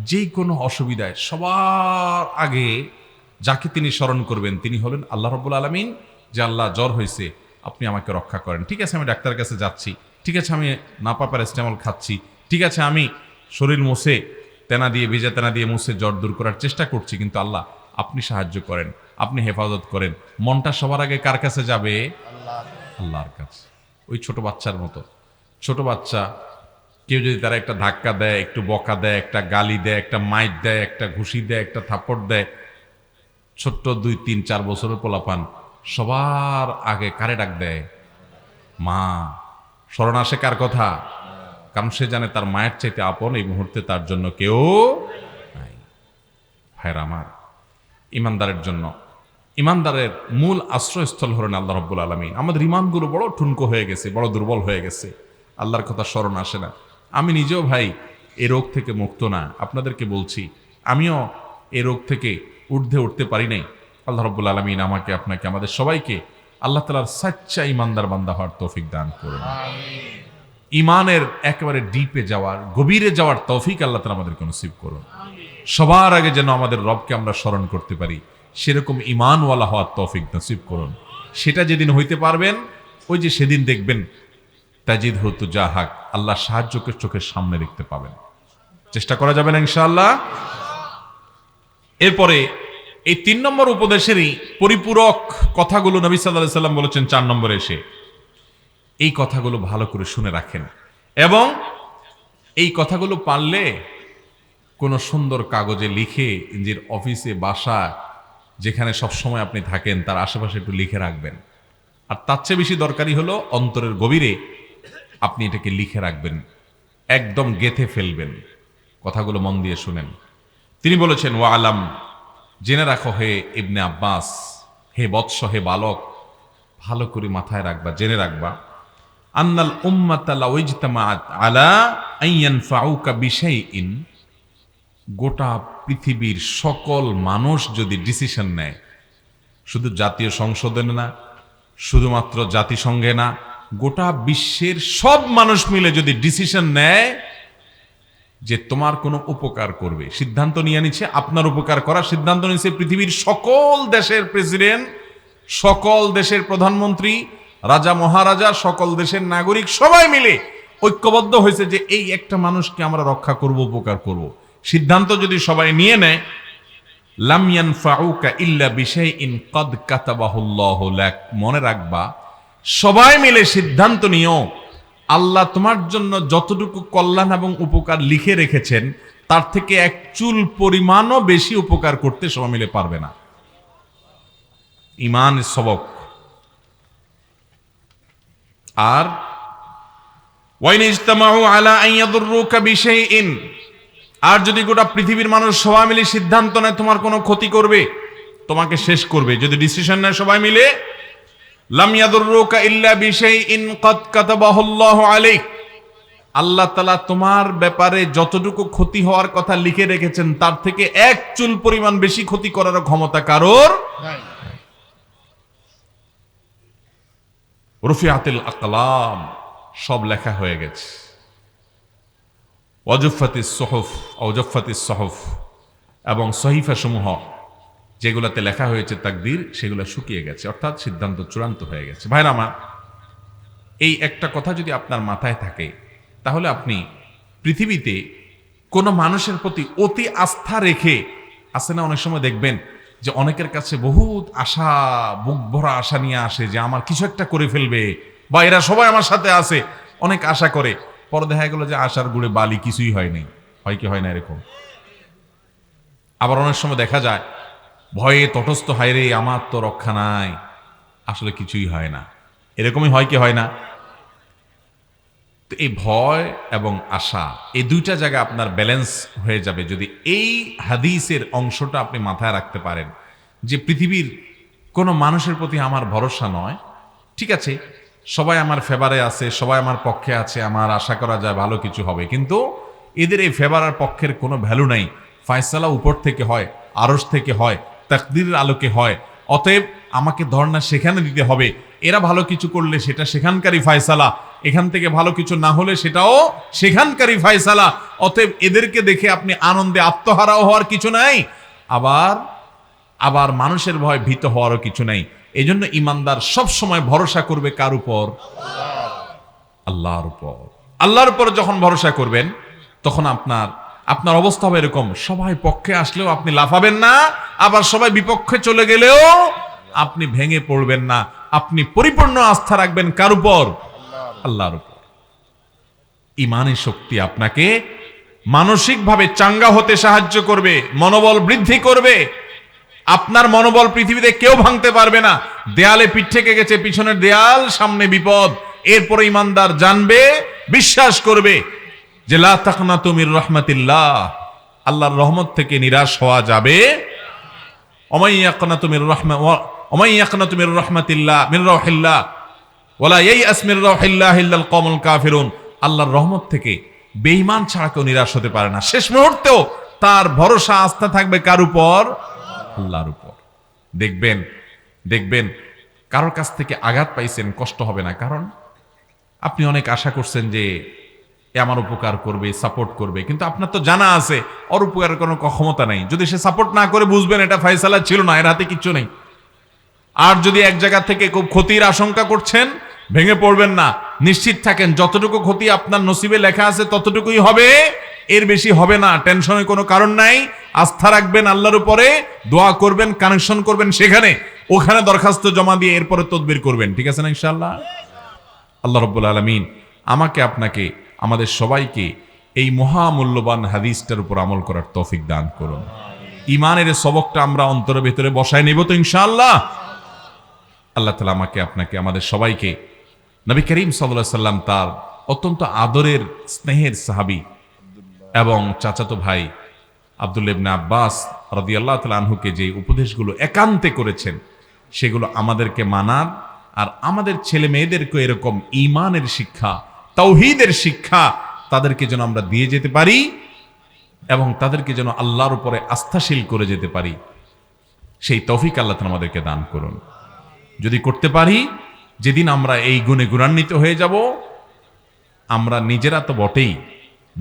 A: যে কোনো অসুবিধায় সবার আগে যাকে তিনি স্মরণ করবেন তিনি হলেন আল্লাহ রাব্বুল আলামিন। যে আল্লাহ, জ্বর হয়েছে, আপনি আমাকে রক্ষা করেন। ঠিক আছে, আমি ডাক্তারের কাছে যাচ্ছি, ঠিক আছে আমি নাপা প্যারাসিটামল খাচ্ছি, ঠিক আছে আমি শরীর মুছে তেনা দিয়ে, ভিজা তেনা দিয়ে মুছে জ্বর দূর করার চেষ্টা করছি, কিন্তু আল্লাহ আপনি সাহায্য করেন, আপনি হেফাজত করেন। মনটা সবার আগে কার কাছে যাবে? আল্লাহর কাছে। ওই ছোট বাচ্চার মতো, ছোট বাচ্চা কেউ যদি তারা একটা ধাক্কা দেয়, একটু বকা দেয়, একটা গালি দেয়, একটা মাইট দেয়, একটা ঘুষি দেয়, একটা থাপ্পড় দেয়, ছোট্ট 2, 3, 4 বছরের পোলাপান সবার আগে কারে ডাক দেয়? মা। স্মরণ আসে কার কথা? কারণ সে জানে তার মায়ের চাইতে আপন এই মুহূর্তে তার জন্য কেউ নাই। ভাইরা আমার, ইমানদারের জন্য, ইমানদারের মূল আশ্রয়স্থল হলেন আল্লাহ রাব্বুল আলামিন। আমাদের ইমানগুলো বড় ঠুনকো হয়ে গেছে, বড় দুর্বল হয়ে গেছে, আল্লাহর কথা স্মরণ আসে না। আমি নিজেও ভাই এই রোগ থেকে মুক্ত না, আপনাদেরকে বলছি আমিও এই রোগ থেকে ঊর্ধ্বে উঠতে পারি নাই। আল্লাহ রাব্বুল আলামিন আমাকে, আপনাকে, আমাদের সবাইকে আল্লাহ তাআলার সাচ্চা ইমানদার বান্দা হওয়ার তৌফিক দান করুন। ইমানের একেবারে ডিপে যাওয়ার, গভীরে যাওয়ার তৌফিক আল্লাহ তাআলা আমাদেরকে নসিব করুন। সবার আগে যেন আমাদের রবকে আমরা স্মরণ করতে পারি, সেরকম ইমানওয়ালা হওয়ার তৌফিক নসিব করুন। সেটা যেদিন হইতে পারবেন, ওই যে সেদিন দেখবেন তাজিদহু তুজাহাক, আল্লাহ সাহায্যকে চোখের সামনে দেখতে পাবেন। চেষ্টা করা যাবে না ইনশাআল্লাহ। এরপরে এই 3 নম্বর উপদেশেরই পরিপূরক কথাগুলো নবী সাল্লাল্লাহু আলাইহি সাল্লাম বলেছেন 4 নম্বরে এসে। এই কথাগুলো ভালো করে শুনে রাখেন, এবং এই কথাগুলো পারলে কোন সুন্দর কাগজে লিখে নিজের অফিসে, বাসা, যেখানে সব সময় আপনি থাকেন তার আশেপাশে একটু লিখে রাখবেন। আর তার চেয়ে বেশি দরকারি হলো অন্তরের গভীরে আপনি এটাকে লিখে রাখবেন, একদম গেঁথে ফেলবেন। কথাগুলো মন দিয়ে শুনেন। তিনি বলেছেন, ওয়া আলাম জেনে রাখো হে ইবনে আব্বাস, হে বৎস, হে বালক, ভালো করে মাথায় রাখবা, জেনে রাখবা, আন্নাল উম্মাতা লাউ ইজতামাআত আলা আন ইয়ানফাউকা বিশাইইন, গোটা পৃথিবীর সকল মানুষ যদি ডিসিশন নেয়, শুধু জাতীয় সংসদে না, শুধুমাত্র জাতিসংঘে না, গোটা বিশ্বের সব মানুষ মিলে যদি ডিসিশন নেয় যে তোমার কোনো উপকার করবে, সিদ্ধান্ত নিয়ে নিচ্ছে আপনার উপকার করার সিদ্ধান্ত নিচ্ছে পৃথিবীর সকল দেশের প্রেসিডেন্ট, সকল দেশের প্রধানমন্ত্রী, রাজা মহারাজা, সকল দেশের নাগরিক সবাই মিলে ঐক্যবদ্ধ হয়েছে যে এই একটা মানুষকে আমরা রক্ষা করব, উপকার করব, সিদ্ধান্ত যদি সবাই নিয়ে নেয়, লাম ইয়ানফাউকা ইল্লা বিশাইইন ক্বাদ কাতাবাহুল্লাহু লাক, মনে রাখবা সবাই মিলে সিদ্ধান্ত নিও আল্লাহ তোমার জন্য যতটুকু কল্যাণ এবং উপকার লিখে রেখেছেন তার থেকে এক চুল পরিমাণও বেশি উপকার করতে সবাই মিলে পারবে না। ঈমানের সবক। আর ওয়াইন ইজতামাউ আলা আন ইয়াদুররুকা বিশাইইন, আর যদি গোটা পৃথিবীর মানুষ সবাই মিলে সিদ্ধান্ত নেয় তোমার কোনো ক্ষতি করবে, তোমাকে শেষ করবে, যদি ডিসিশন নেয় সবাই মিলে, লাম ইয়াদুররুকা ইল্লা বিশাইইন ক্বাদ কাতাবাহুল্লাহু আলাইক, আল্লাহ তাআলা তোমার ব্যাপারে যতটুকু ক্ষতি হওয়ার কথা লিখে রেখেছেন তার থেকে এক চুল পরিমাণ বেশি ক্ষতি করার ক্ষমতা কারোর নাই। রুফিআতিল আকলাম, সব লেখা হয়ে গেছে। ওয়াজুফাতিস সুহুফ, ওয়াজুফাতিস সুহুফ, এবং সহিফা সমূহ যেগুলোতে লেখা হয়েছে তাকদীর, সেগুলো শুকিয়ে গেছে, অর্থাৎ সিদ্ধান্ত চূড়ান্ত হয়ে গেছে। ভাইরা আমার, এই একটা কথা যদি আপনার মাথায় থাকে তাহলে আপনি পৃথিবীতে কোনো মানুষের প্রতি অতি আস্থা রেখে, আসে না অনেক সময় দেখবেন যে অনেকের কাছে বহুত আশা, বুক ভরা আশা নিয়ে আসে যে আমার কিছু একটা করে ফেলবে, বা এরা সবাই আমার সাথে আছে, অনেক আশা করে, পরে দেখা গেল যে আশার গুড়ে বালি, কিছুই হয় নাই। হয় কি হয় না এরকম? আবার অনেক সময় দেখা যায় ভয়ে তটস্থ, হায় রে আমার তো রক্ষা নাই, আসলে কিছুই হয় না। এরকমই হয় কি হয় না? তো এই ভয় এবং আশা, এই দুইটা জায়গা আপনার ব্যালেন্স হয়ে যাবে যদি এই হাদিসের অংশটা আপনি মাথায় রাখতে পারেন যে পৃথিবীর কোনো মানুষের প্রতি আমার ভরসা নয়। ঠিক আছে, সবাই আমার ফেভারে আছে, সবাই আমার পক্ষে আছে, আমার আশা করা যায় ভালো কিছু হবে, কিন্তু এদের এই ফেভার আর পক্ষের কোনো ভ্যালু নাই। ফয়সালা উপর থেকে হয়, আরশ থেকে হয়, তাকদীরের আলোকে হয়, অতএব আমাকে ধর্ণা সেখানে দিতে হবে। এরা ভালো কিছু করলে সেটা সেখানকারই ফয়সালা, এখান থেকে ভালো কিছু না হলে সেটাও সেখানকারই ফয়সালা। অতএব এদেরকে দেখে আপনি আনন্দে আত্মহারাও হওয়ার কিছু নাই, আবার মানুষের ভয় ভীত হওয়ারও কিছু নাই। এই জন্য ইমানদার সব সময় ভরসা করবে কার উপর? আল্লাহর উপর। আল্লাহর উপর যখন ভরসা করবেন তখন আপনার অবস্থা হবে এরকম, সবাই পক্ষে আসলেও আপনি লাফাবেন না, আবার সবাই বিপক্ষে চলে গেলেও আপনি ভেঙে পড়বেন না। আপনি পরিপূর্ণ আস্থা রাখবেন কার উপর? আল্লাহর উপর। ঈমানের শক্তি আপনাকে মানসিকভাবে চাঙ্গা হতে সাহায্য করবে, মনোবল বৃদ্ধি করবে। আপনার মনোবল পৃথিবীতে কেউ ভাঙতে পারবে না। দেয়ালে পিঠ থেকে গেছে, পিছনের দেয়াল, সামনে বিপদ, এরপরে ইমানদার জানবে, বিশ্বাস করবে যে লা তাকনাতু মির রাহমাতিল্লাহ, আল্লাহর রহমত থেকে নিরাশ হওয়া যাবে। ওমাই ইয়াকনাতু মির রাহমাতিল্লাহ মির রাহিল্লাহ ওয়ালা ইয়াইআস মির রাহিল্লাহ ইল্লাল কওমুল কাফিরুন, আল্লাহর রহমত থেকে বেঈমান ছাড়া কেউ নিরাশ হতে পারে না। শেষ মুহূর্তেও তার ভরসা আস্থা থাকবে কার উপর? আল্লাহর উপর। দেখবেন কারোর কাছ থেকে আঘাত পাইছেন, কষ্ট হবে না, কারণ আপনি অনেক আশা করছেন যে এ আমার উপকার করবে, সাপোর্ট করবে, কিন্তু আপনার তো জানা আছে ওর উপকারের কোনো ক্ষমতা নাই। যদি সে সাপোর্ট না করে বুঝবেন এটা ফয়সালা ছিল না, এর হাতে কিচ্ছু নেই। আর যদি এক জায়গা থেকে খুব ক্ষতির আশঙ্কা করছেন, ভেঙে পড়বেন না, নিশ্চিত থাকেন যতটুকু ক্ষতি আপনার নসিবে লেখা আছে ততটুকুই হবে, এর বেশি হবে না। টেনশনের কোনো কারণ নাই। আস্থা রাখবেন আল্লাহর উপরে, দোয়া করবেন, কানেকশন করবেন সেখানে, ওখানে দরখাস্ত জমা দিয়ে এরপরে তদবির করবেন। ঠিক আছে না ইনশাআল্লাহ? আল্লাহ রাব্বুল আলামিন আমাকে, আপনাকে, আমাদের সবাইকে এই মহামূল্যবান হাদিসটার উপর আমল করার তৌফিক দান করুন। ঈমানের সবকটা আমরা অন্তরের ভিতরে বসায় নেব তো ইনশাআল্লাহ। আল্লাহ তাআলা আমাকে, আপনাকে, আমাদের সবাইকে নবী করিম সাল্লাল্লাহু আলাইহি সাল্লাম তার অত্যন্ত আদরের স্নেহের সাহাবী এবং চাচাতো ভাই আব্দুল্লাহ ইবনে আব্বাস রাদিয়াল্লাহু তাআলা আনহুকে যে উপদেশগুলো একান্তে করেছেন, সেগুলো আমাদেরকে মানার, আর আমাদের ছেলে মেয়েদেরকে এরকম ঈমানের শিক্ষা, তাওহীদের শিক্ষা তাদেরকে যেন আমরা দিয়ে যেতে পারি এবং তাদেরকে যেন আল্লাহর উপরে আস্থাশীল করে যেতে পারি, সেই তৌফিক আল্লাহ তাআলা আমাদেরকে দান করুন। যদি করতে পারি, যেদিন আমরা এই গুণে গুণান্বিত হয়ে যাব, আমরা নিজেরা তো বটেই,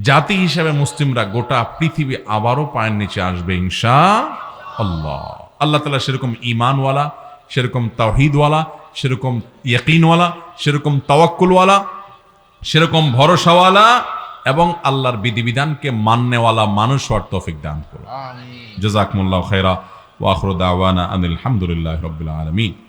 A: জাতি হিসেবে মুসলিমরা গোটা পৃথিবী আবারও পায়ের নিচে আসবে ইনশাআল্লাহ। আল্লাহ তাআলা সেরকম ঈমানওয়ালা, সেরকম তাওহীদওয়ালা, সেরকম ইয়াকিনওয়ালা, সেরকম তাওয়াক্কুলওয়ালা, সেরকম ভরসাওয়ালা এবং আল্লাহর বিধিবিধানকে মাননেওয়ালা মানুষ হওয়ার তৌফিক দান করুন। জাযাকুমুল্লাহু খাইরা ওয়া আখিরু দাওয়ানা আনিল হামদুলিল্লাহি রাব্বিল আলামিন।